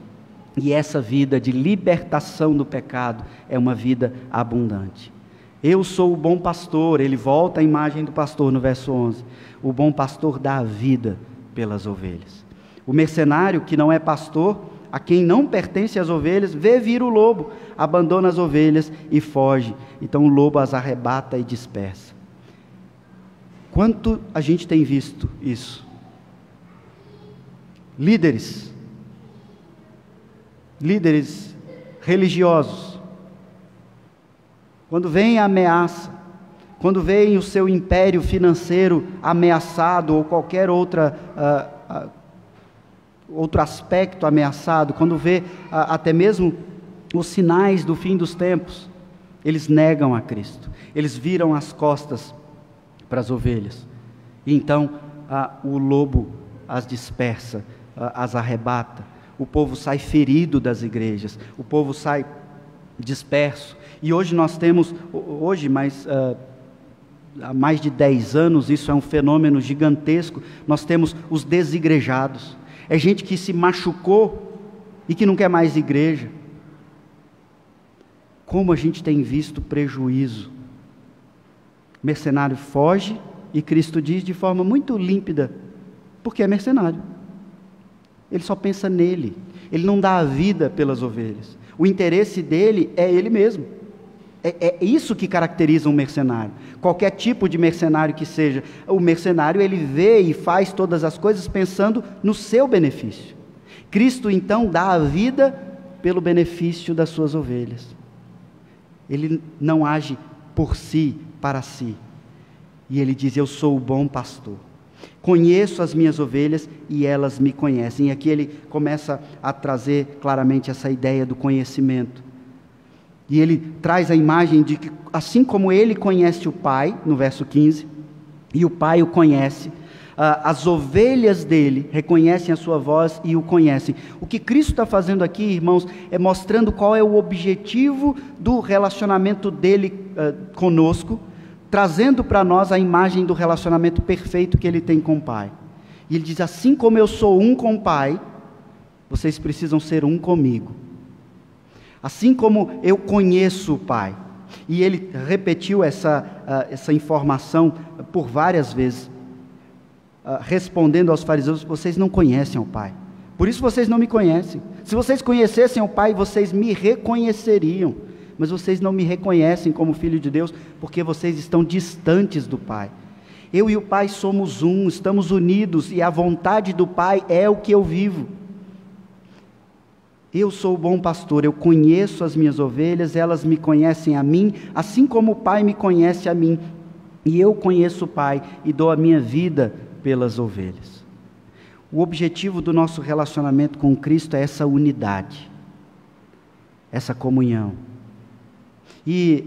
E essa vida de libertação do pecado é uma vida abundante. Eu sou o bom pastor. Ele volta à imagem do pastor no verso 11. O bom pastor dá a vida pelas ovelhas. O mercenário que não é pastor, a quem não pertence as ovelhas, vê vir o lobo, abandona as ovelhas e foge. Então o lobo as arrebata e dispersa. Quanto a gente tem visto isso? Líderes religiosos, quando vem a ameaça, quando vem o seu império financeiro ameaçado, ou qualquer outro aspecto ameaçado, quando vê até mesmo os sinais do fim dos tempos, eles negam a Cristo, eles viram as costas para as ovelhas, e então o lobo as dispersa, as arrebata, o povo sai ferido das igrejas, o povo sai disperso. E hoje nós temos, há mais de 10 anos, isso é um fenômeno gigantesco, nós temos os desigrejados. É gente que se machucou e que não quer mais igreja. Como a gente tem visto prejuízo. O mercenário foge e Cristo diz de forma muito límpida, porque é mercenário. Ele só pensa nele, ele não dá a vida pelas ovelhas. O interesse dele é ele mesmo. É isso que caracteriza um mercenário. Qualquer tipo de mercenário que seja, o mercenário ele vê e faz todas as coisas pensando no seu benefício. Cristo então dá a vida pelo benefício das suas ovelhas. Ele não age por si, para si. E ele diz: eu sou o bom pastor. Conheço as minhas ovelhas e elas me conhecem. E aqui ele começa a trazer claramente essa ideia do conhecimento. E ele traz a imagem de que, assim como ele conhece o Pai, no verso 15, e o Pai o conhece, as ovelhas dele reconhecem a sua voz e o conhecem. O que Cristo está fazendo aqui, irmãos, é mostrando qual é o objetivo do relacionamento dele conosco, trazendo para nós a imagem do relacionamento perfeito que ele tem com o Pai. E ele diz: assim como eu sou um com o Pai, vocês precisam ser um comigo. Assim como eu conheço o Pai. E ele repetiu essa informação por várias vezes, respondendo aos fariseus: vocês não conhecem o Pai, por isso vocês não me conhecem. Se vocês conhecessem o Pai, vocês me reconheceriam, mas vocês não me reconhecem como filho de Deus, porque vocês estão distantes do Pai. Eu e o Pai somos um, estamos unidos, e a vontade do Pai é o que eu vivo. Eu sou o bom pastor, eu conheço as minhas ovelhas, elas me conhecem a mim, assim como o Pai me conhece a mim, e eu conheço o Pai, e dou a minha vida pelas ovelhas. O objetivo do nosso relacionamento com Cristo é essa unidade, essa comunhão. E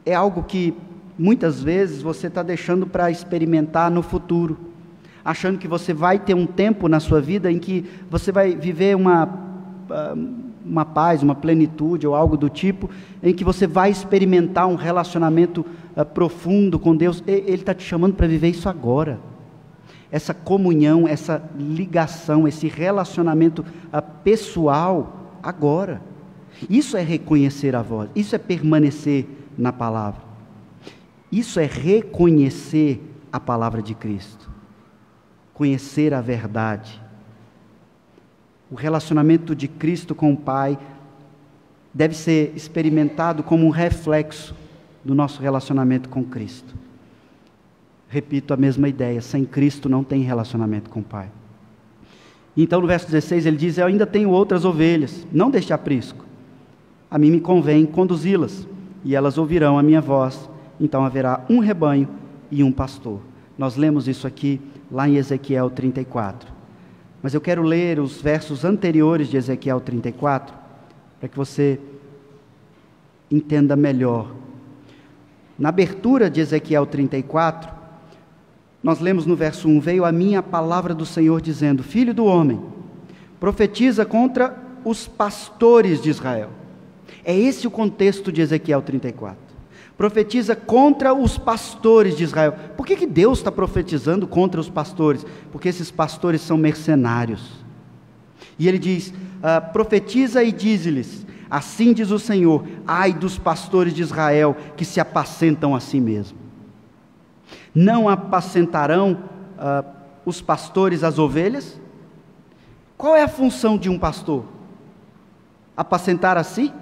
é algo que muitas vezes você está deixando para experimentar no futuro, achando que você vai ter um tempo na sua vida em que você vai viver uma paz, uma plenitude ou algo do tipo, em que você vai experimentar um relacionamento profundo com Deus. Ele está te chamando para viver isso agora. Essa comunhão, essa ligação, esse relacionamento pessoal agora. Isso é reconhecer a voz, isso é permanecer na palavra. Isso é reconhecer a palavra de Cristo, conhecer a verdade. O relacionamento de Cristo com o Pai deve ser experimentado como um reflexo do nosso relacionamento com Cristo. Repito a mesma ideia, sem Cristo não tem relacionamento com o Pai. Então no verso 16 ele diz: eu ainda tenho outras ovelhas, não deste aprisco. A mim me convém conduzi-las, e elas ouvirão a minha voz. Então haverá um rebanho e um pastor. Nós lemos isso aqui lá em Ezequiel 34. Mas eu quero ler os versos anteriores de Ezequiel 34, para que você entenda melhor. Na abertura de Ezequiel 34, nós lemos no verso 1, veio a mim a palavra do Senhor dizendo: filho do homem, profetiza contra os pastores de Israel. É esse o contexto de Ezequiel 34. Profetiza contra os pastores de Israel. Por que Deus está profetizando contra os pastores? Porque esses pastores são mercenários. E ele diz, profetiza e dize-lhes, assim diz o Senhor, ai dos pastores de Israel que se apacentam a si mesmo. Não apacentarão os pastores as ovelhas? Qual é a função de um pastor? Apacentar a si?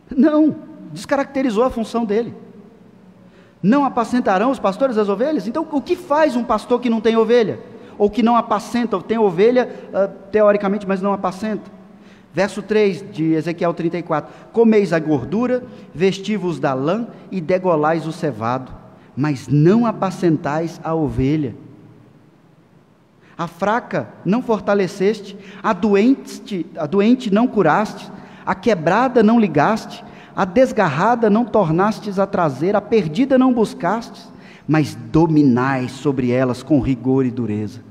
Não. Descaracterizou a função dele. Não apacentarão os pastores as ovelhas? Então, o que faz um pastor que não tem ovelha? Ou que não apacenta, ou tem ovelha, teoricamente, mas não apacenta? Verso 3 de Ezequiel 34. Comeis a gordura, vestivos da lã e degolais o cevado, mas não apacentais a ovelha. A fraca não fortaleceste, a doente não curaste, a quebrada não ligaste, a desgarrada não tornastes a trazer, a perdida não buscastes, mas dominais sobre elas com rigor e dureza.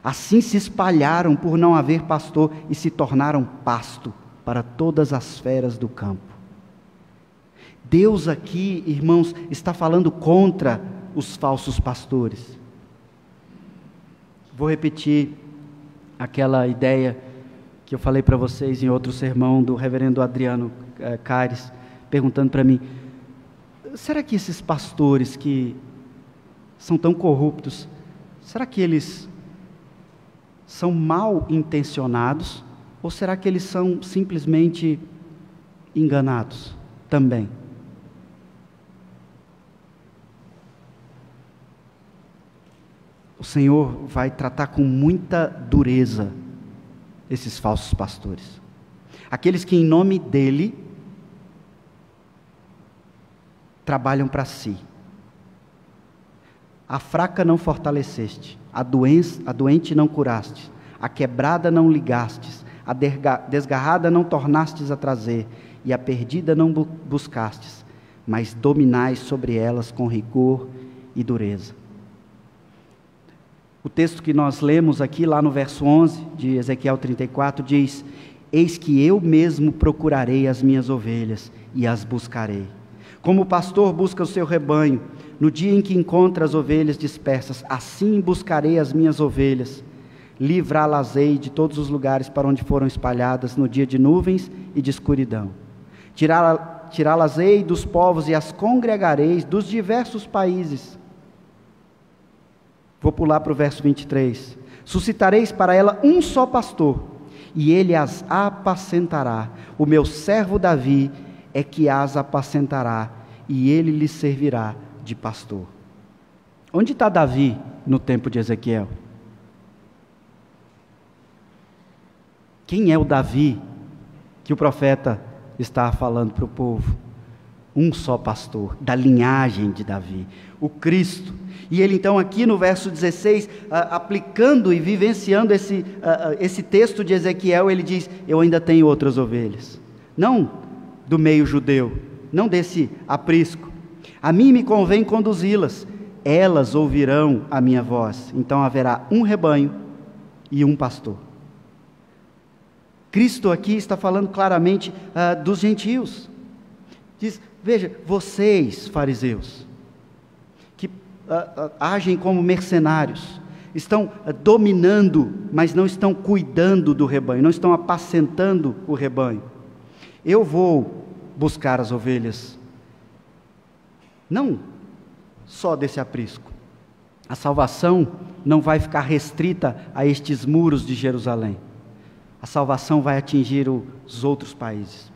Assim se espalharam por não haver pastor e se tornaram pasto para todas as feras do campo. Deus aqui, irmãos, está falando contra os falsos pastores. Vou repetir aquela ideia que eu falei para vocês em outro sermão do reverendo Adriano Caires, perguntando para mim, será que esses pastores que são tão corruptos, será que eles são mal intencionados, ou será que eles são simplesmente enganados também? O Senhor vai tratar com muita dureza esses falsos pastores, aqueles que em nome dele trabalham para si. A fraca não fortaleceste, a doente não curaste, a quebrada não ligastes, a desgarrada não tornastes a trazer, e a perdida não buscastes, mas dominais sobre elas com rigor e dureza. O texto que nós lemos aqui, lá no verso 11 de Ezequiel 34, diz: eis que eu mesmo procurarei as minhas ovelhas e as buscarei. Como o pastor busca o seu rebanho, no dia em que encontra as ovelhas dispersas, assim buscarei as minhas ovelhas, livrá-las-ei de todos os lugares para onde foram espalhadas no dia de nuvens e de escuridão. Tirá-las-ei dos povos e as congregareis dos diversos países. Vou pular para o verso 23. Suscitareis para ela um só pastor, e ele as apacentará. O meu servo Davi é que as apacentará, e ele lhes servirá de pastor. Onde está Davi no tempo de Ezequiel? Quem é o Davi que o profeta está falando para o povo? Um só pastor, da linhagem de Davi, o Cristo. E ele então aqui no verso 16, aplicando e vivenciando esse texto de Ezequiel, ele diz: eu ainda tenho outras ovelhas, não do meio judeu, não desse aprisco. A mim me convém conduzi-las, elas ouvirão a minha voz. Então haverá um rebanho e um pastor. Cristo aqui está falando claramente dos gentios. Diz: veja, vocês, fariseus, que agem como mercenários, estão dominando, mas não estão cuidando do rebanho, não estão apacentando o rebanho. Eu vou buscar as ovelhas, não só desse aprisco. A salvação não vai ficar restrita a estes muros de Jerusalém. A salvação vai atingir os outros países.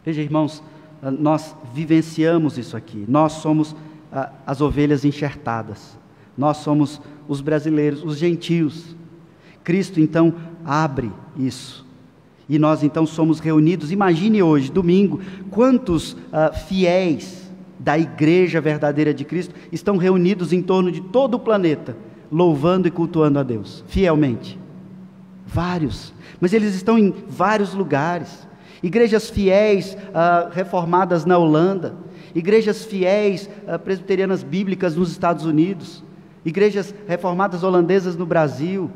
Veja, irmãos, nós vivenciamos isso aqui. Nós somos as ovelhas enxertadas. Nós somos os brasileiros, os gentios. Cristo então abre isso. E nós então somos reunidos. Imagine hoje, domingo, quantos fiéis da igreja verdadeira de Cristo estão reunidos em torno de todo o planeta, louvando e cultuando a Deus, fielmente. Vários, mas eles estão em vários lugares. Igrejas fiéis reformadas na Holanda, igrejas fiéis presbiterianas bíblicas nos Estados Unidos, igrejas reformadas holandesas no Brasil,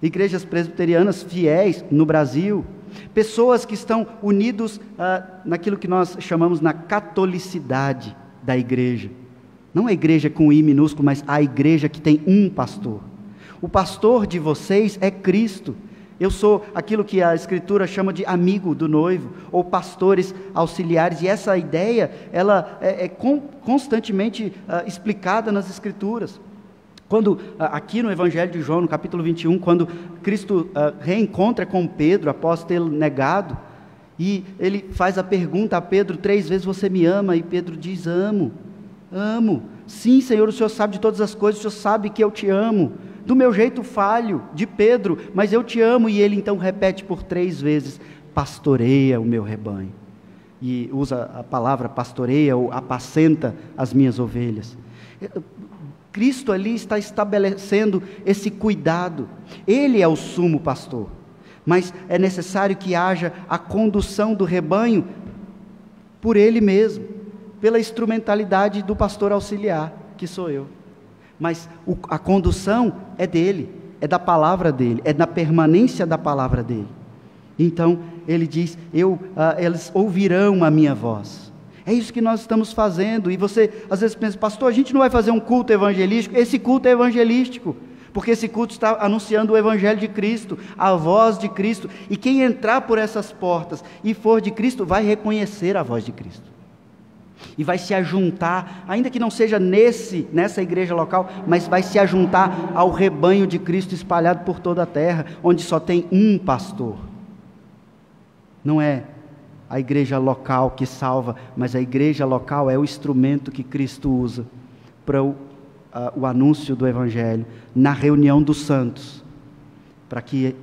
igrejas presbiterianas fiéis no Brasil, pessoas que estão unidos naquilo que nós chamamos na catolicidade da igreja. Não a igreja com I minúsculo, mas a igreja que tem um pastor. O pastor de vocês é Cristo. Eu sou aquilo que a Escritura chama de amigo do noivo, ou pastores auxiliares, e essa ideia, ela é constantemente explicada nas Escrituras. Quando, aqui no Evangelho de João, no capítulo 21, quando Cristo reencontra com Pedro, após tê-lo negado, e ele faz a pergunta a Pedro 3 vezes: você me ama? E Pedro diz: amo. Sim, Senhor, o Senhor sabe de todas as coisas, o Senhor sabe que eu te amo. Do meu jeito falho, de Pedro, mas eu te amo. E ele então repete por 3 vezes: pastoreia o meu rebanho. E usa a palavra pastoreia ou apacenta as minhas ovelhas. Cristo ali está estabelecendo esse cuidado. Ele é o sumo pastor, mas é necessário que haja a condução do rebanho por ele mesmo, pela instrumentalidade do pastor auxiliar, que sou eu. Mas a condução é dele, é da palavra dele, é da permanência da palavra dele. Então ele diz: eles ouvirão a minha voz. É isso que nós estamos fazendo. E você às vezes pensa: pastor, a gente não vai fazer um culto evangelístico? Esse culto é evangelístico, porque esse culto está anunciando o evangelho de Cristo, a voz de Cristo. E quem entrar por essas portas e for de Cristo, vai reconhecer a voz de Cristo. E vai se ajuntar, ainda que não seja nessa igreja local, mas vai se ajuntar ao rebanho de Cristo espalhado por toda a terra, onde só tem um pastor. Não é a igreja local que salva, mas a igreja local é o instrumento que Cristo usa para o anúncio do Evangelho, na reunião dos santos, para que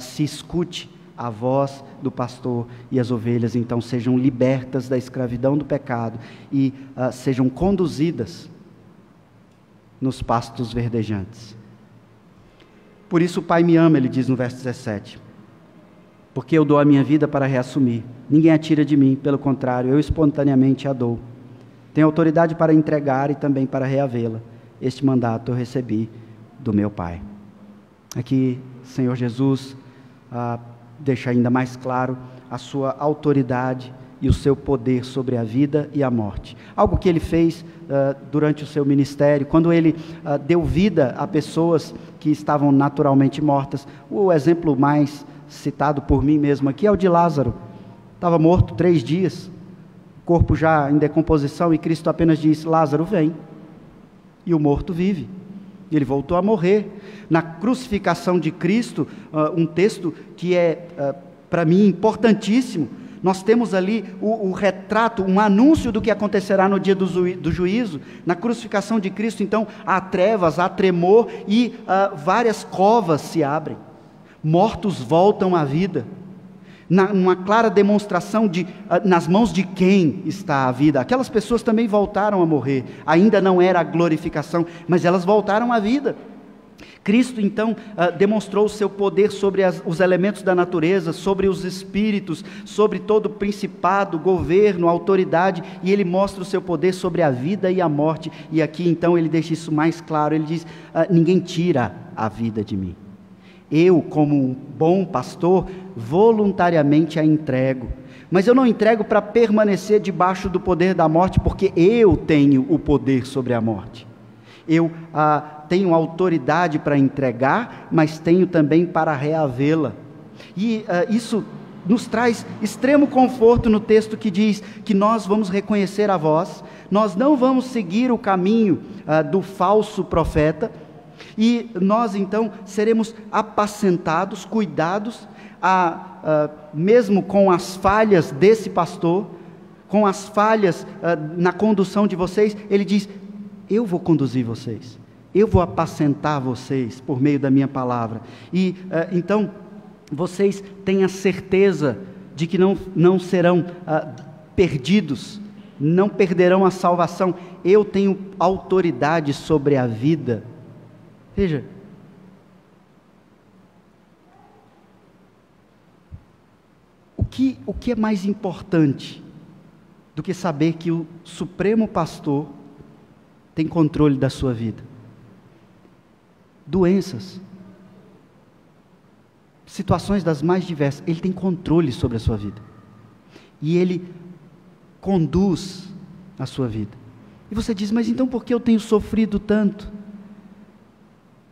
se escute a voz do pastor e as ovelhas então sejam libertas da escravidão do pecado e sejam conduzidas nos pastos verdejantes. Por isso o Pai me ama, ele diz no verso 17, porque eu dou a minha vida para reassumir. Ninguém a tira de mim, pelo contrário, eu espontaneamente a dou. Tenho autoridade para entregar e também para reavê-la. Este mandato eu recebi do meu Pai. Aqui, Senhor Jesus, deixa ainda mais claro a sua autoridade e o seu poder sobre a vida e a morte. Algo que ele fez durante o seu ministério, quando ele deu vida a pessoas que estavam naturalmente mortas. O exemplo mais citado por mim mesmo aqui é o de Lázaro. Estava morto 3 dias, corpo já em decomposição, e Cristo apenas disse: Lázaro, vem. E o morto vive. E ele voltou a morrer. Na crucificação de Cristo, um texto que é, para mim, importantíssimo. Nós temos ali o retrato, um anúncio do que acontecerá no dia do juízo. Na crucificação de Cristo, então, há trevas, há tremor e várias covas se abrem. Mortos voltam à vida. numa clara demonstração de nas mãos de quem está a vida. Aquelas pessoas também voltaram a morrer, ainda não era a glorificação, mas elas voltaram à vida. Cristo então demonstrou o seu poder sobre os elementos da natureza, sobre os espíritos, sobre todo principado, governo, autoridade, e ele mostra o seu poder sobre a vida e a morte, e aqui então ele deixa isso mais claro, ele diz, ninguém tira a vida de mim. Eu, como um bom pastor, voluntariamente a entrego, mas eu não entrego para permanecer debaixo do poder da morte, porque eu tenho o poder sobre a morte. Eu tenho autoridade para entregar, mas tenho também para reavê-la. E isso nos traz extremo conforto no texto que diz que nós vamos reconhecer a voz, nós não vamos seguir o caminho do falso profeta, e nós então seremos apacentados, cuidados, mesmo com as falhas desse pastor, com as falhas na condução de vocês, ele diz, eu vou conduzir vocês, eu vou apacentar vocês por meio da minha palavra, e então vocês têm a certeza de que não serão perdidos, não perderão a salvação. Eu tenho autoridade sobre a vida. Veja, o que é mais importante do que saber que o Supremo Pastor tem controle da sua vida? Doenças, situações das mais diversas, ele tem controle sobre a sua vida, e ele conduz a sua vida. E você diz, mas então por que eu tenho sofrido tanto?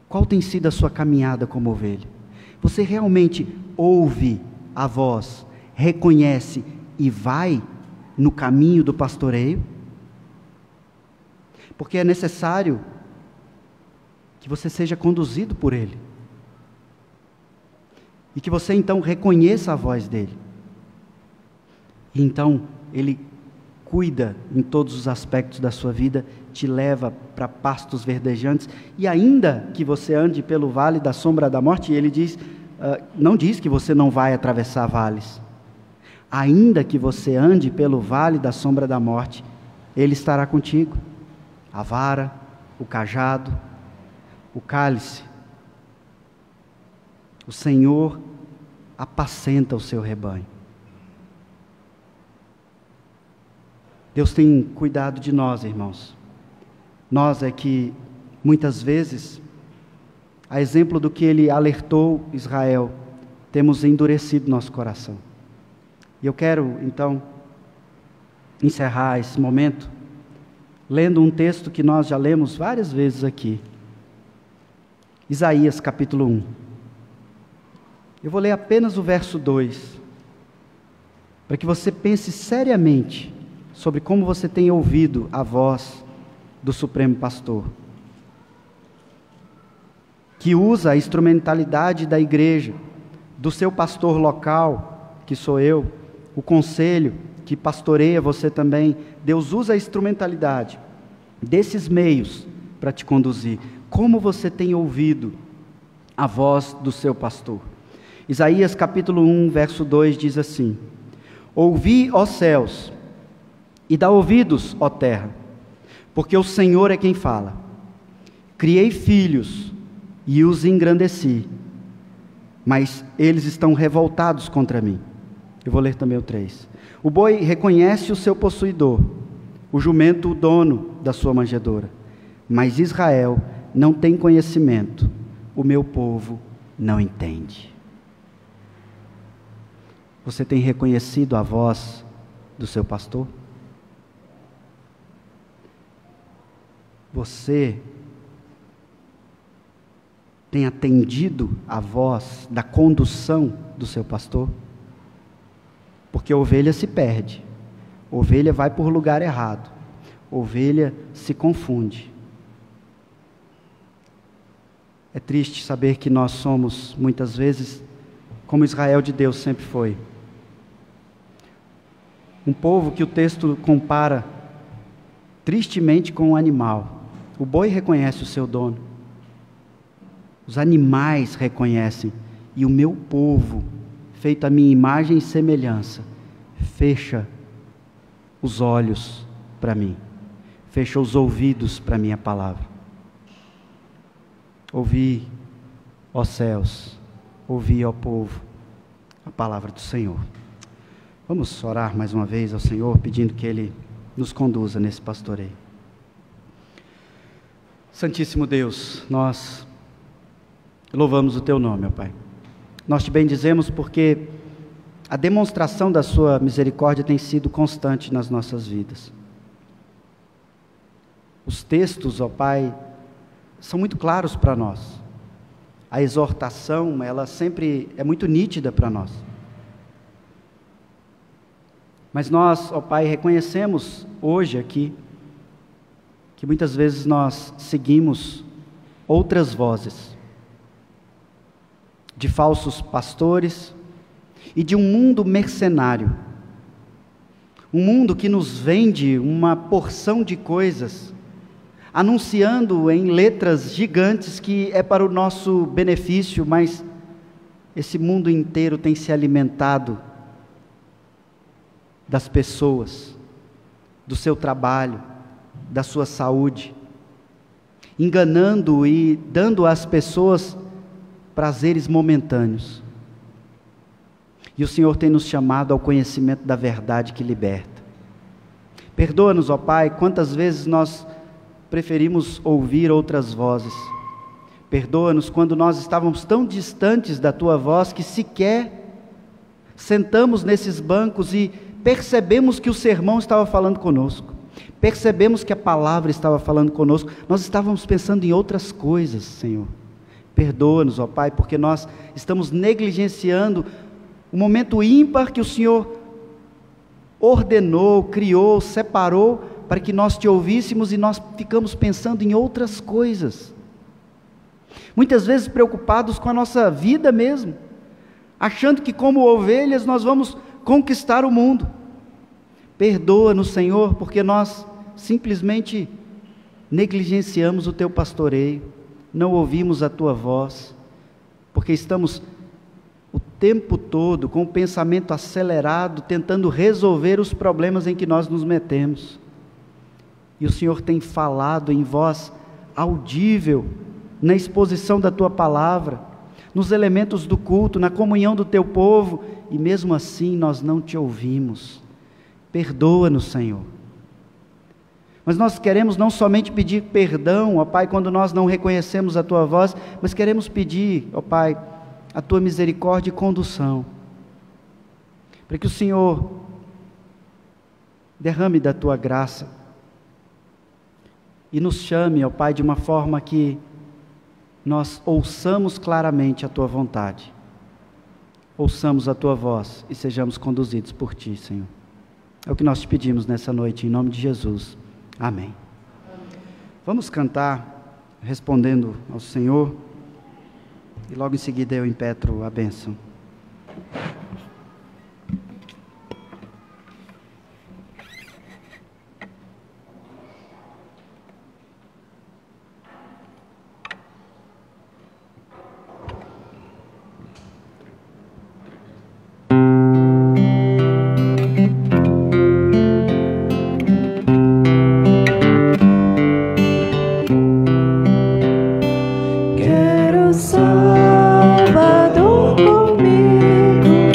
Qual tem sido a sua caminhada como ovelha? Você realmente ouve a voz, reconhece e vai no caminho do pastoreio? Porque é necessário que você seja conduzido por Ele, e que você então reconheça a voz dEle, e então Ele cuida em todos os aspectos da sua vida, te leva para pastos verdejantes, e ainda que você ande pelo vale da sombra da morte, Ele diz, não diz que você não vai atravessar vales, ainda que você ande pelo vale da sombra da morte, Ele estará contigo. A vara, o cajado, o cálice. O Senhor apacenta o seu rebanho. Deus tem cuidado de nós, irmãos. Nós é que, muitas vezes, a exemplo do que Ele alertou Israel, temos endurecido nosso coração. E eu quero, então, encerrar esse momento lendo um texto que nós já lemos várias vezes aqui. Isaías capítulo 1. Eu vou ler apenas o verso 2, para que você pense seriamente sobre como você tem ouvido a voz do Supremo Pastor, que usa a instrumentalidade da igreja, do seu pastor local, que sou eu, o conselho, que pastoreia você também. Deus usa a instrumentalidade desses meios para te conduzir. Como você tem ouvido a voz do seu pastor? Isaías capítulo 1, verso 2 diz assim: ouvi, ó céus, e dá ouvidos, ó terra, porque o Senhor é quem fala. Criei filhos e os engrandeci, mas eles estão revoltados contra mim. Eu vou ler também o 3. O boi reconhece o seu possuidor, o jumento o dono da sua manjedoura, mas Israel não tem conhecimento, o meu povo não entende. Você tem reconhecido a voz do seu pastor? Você tem atendido a voz da condução do seu pastor? Porque a ovelha se perde, a ovelha vai por lugar errado, a ovelha se confunde. É triste saber que nós somos, muitas vezes, como Israel de Deus sempre foi. Um povo que o texto compara tristemente com um animal. O boi reconhece o seu dono, os animais reconhecem, e o meu povo feito à minha imagem e semelhança, fecha os olhos para mim, fecha os ouvidos para a minha palavra. Ouvi, ó céus, ouvi, ó povo, a palavra do Senhor. Vamos orar mais uma vez ao Senhor, pedindo que Ele nos conduza nesse pastoreio. Santíssimo Deus, nós louvamos o Teu nome, ó Pai. Nós Te bendizemos porque a demonstração da Sua misericórdia tem sido constante nas nossas vidas. Os textos, ó Pai, são muito claros para nós. A exortação, ela sempre é muito nítida para nós. Mas nós, ó Pai, reconhecemos hoje aqui que muitas vezes nós seguimos outras vozes de falsos pastores e de um mundo mercenário, um mundo que nos vende uma porção de coisas, anunciando em letras gigantes que é para o nosso benefício, mas esse mundo inteiro tem se alimentado das pessoas, do seu trabalho, da sua saúde, enganando e dando às pessoas prazeres momentâneos. E o Senhor tem nos chamado ao conhecimento da verdade que liberta. Perdoa-nos, ó Pai, quantas vezes nós preferimos ouvir outras vozes. Perdoa-nos quando nós estávamos tão distantes da Tua voz que sequer sentamos nesses bancos e percebemos que o sermão estava falando conosco. Percebemos que a palavra estava falando conosco. Nós estávamos pensando em outras coisas, Senhor. Perdoa-nos, ó Pai, porque nós estamos negligenciando o momento ímpar que o Senhor ordenou, criou, separou para que nós Te ouvíssemos, e nós ficamos pensando em outras coisas. Muitas vezes preocupados com a nossa vida mesmo, achando que como ovelhas nós vamos conquistar o mundo. Perdoa-nos, Senhor, porque nós simplesmente negligenciamos o Teu pastoreio, não ouvimos a Tua voz, porque estamos o tempo todo com o pensamento acelerado, tentando resolver os problemas em que nós nos metemos. E o Senhor tem falado em voz audível, na exposição da Tua palavra, nos elementos do culto, na comunhão do Teu povo, e mesmo assim nós não Te ouvimos. Perdoa-nos, Senhor. Mas nós queremos não somente pedir perdão, ó Pai, quando nós não reconhecemos a Tua voz, mas queremos pedir, ó Pai, a Tua misericórdia e condução, para que o Senhor derrame da Tua graça e nos chame, ó Pai, de uma forma que nós ouçamos claramente a Tua vontade, ouçamos a Tua voz e sejamos conduzidos por Ti, Senhor. É o que nós Te pedimos nessa noite, em nome de Jesus. Amém. Vamos cantar respondendo ao Senhor, e logo em seguida eu impetro a bênção. Quero Salvador comigo.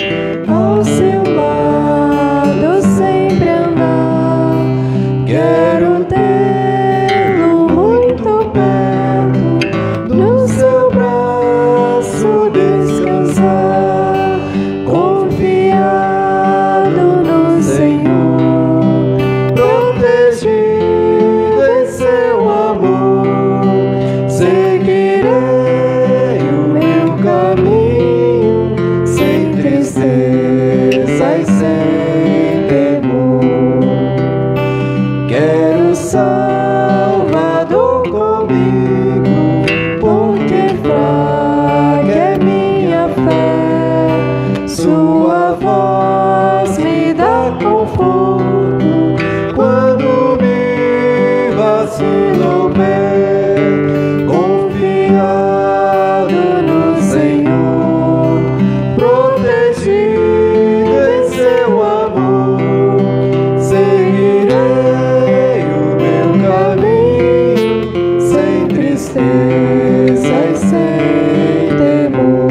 temor.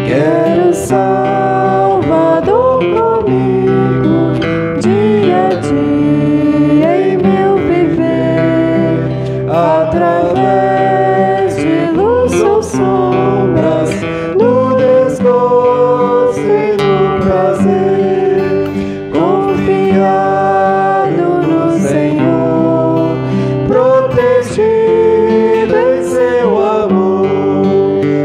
Quero Salvador comigo, dia a dia em meu viver, através de luz ou sombras, no desgosto e no prazer, confiado no Senhor, protegido em seu amor,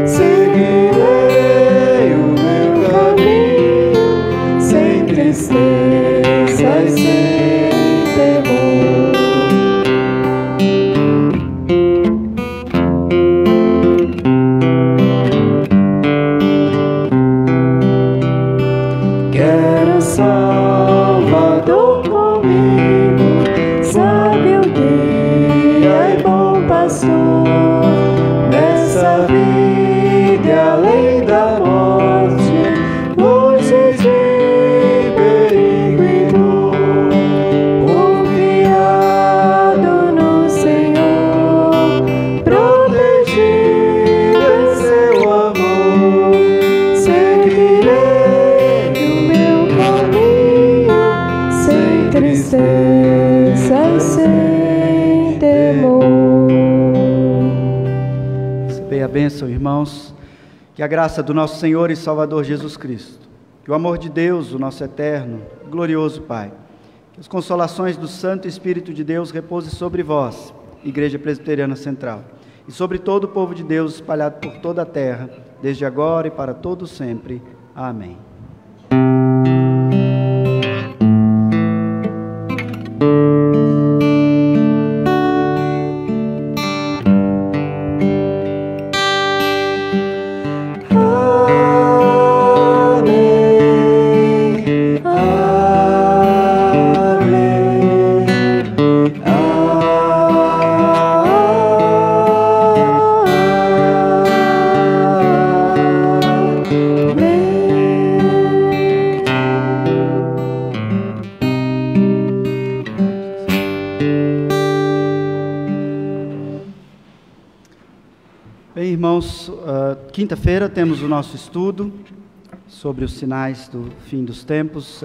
seguirei o meu caminho, sem tristeza e sem temor. Quero Salvador comigo, sábio guia e bom pastor, nessa vida e além da morte, longe de perigo e dor, confiado no Senhor, protegido em seu amor, seguirei o meu caminho, sem tristeza e sem temor. Recebei a bênção, irmãos. Que a graça do nosso Senhor e Salvador Jesus Cristo, que o amor de Deus, o nosso eterno, glorioso Pai, que as consolações do Santo Espírito de Deus repouse sobre vós, Igreja Presbiteriana Central, e sobre todo o povo de Deus espalhado por toda a terra, desde agora e para todo sempre. Amém. Amém, amém, Bem, irmãos, quinta-feira temos o nosso estudo sobre os sinais do fim dos tempos.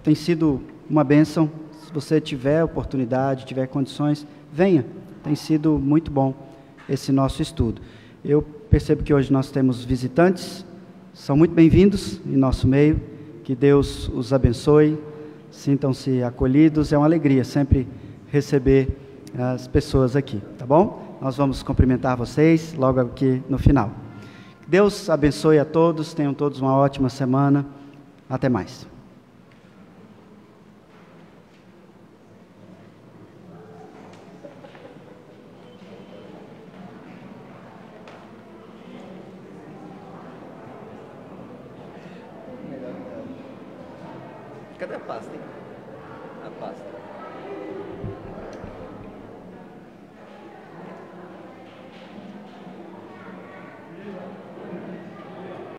Tem sido uma bênção. Se você tiver oportunidade, tiver condições, venha. Tem sido muito bom esse nosso estudo. Eu percebo que hoje nós temos visitantes. São muito bem-vindos em nosso meio. Que Deus os abençoe. Sintam-se acolhidos. É uma alegria sempre receber as pessoas aqui, tá bom? Nós vamos cumprimentar vocês logo aqui no final. Deus abençoe a todos, tenham todos uma ótima semana. Até mais. Cadê a pasta, hein? A pasta.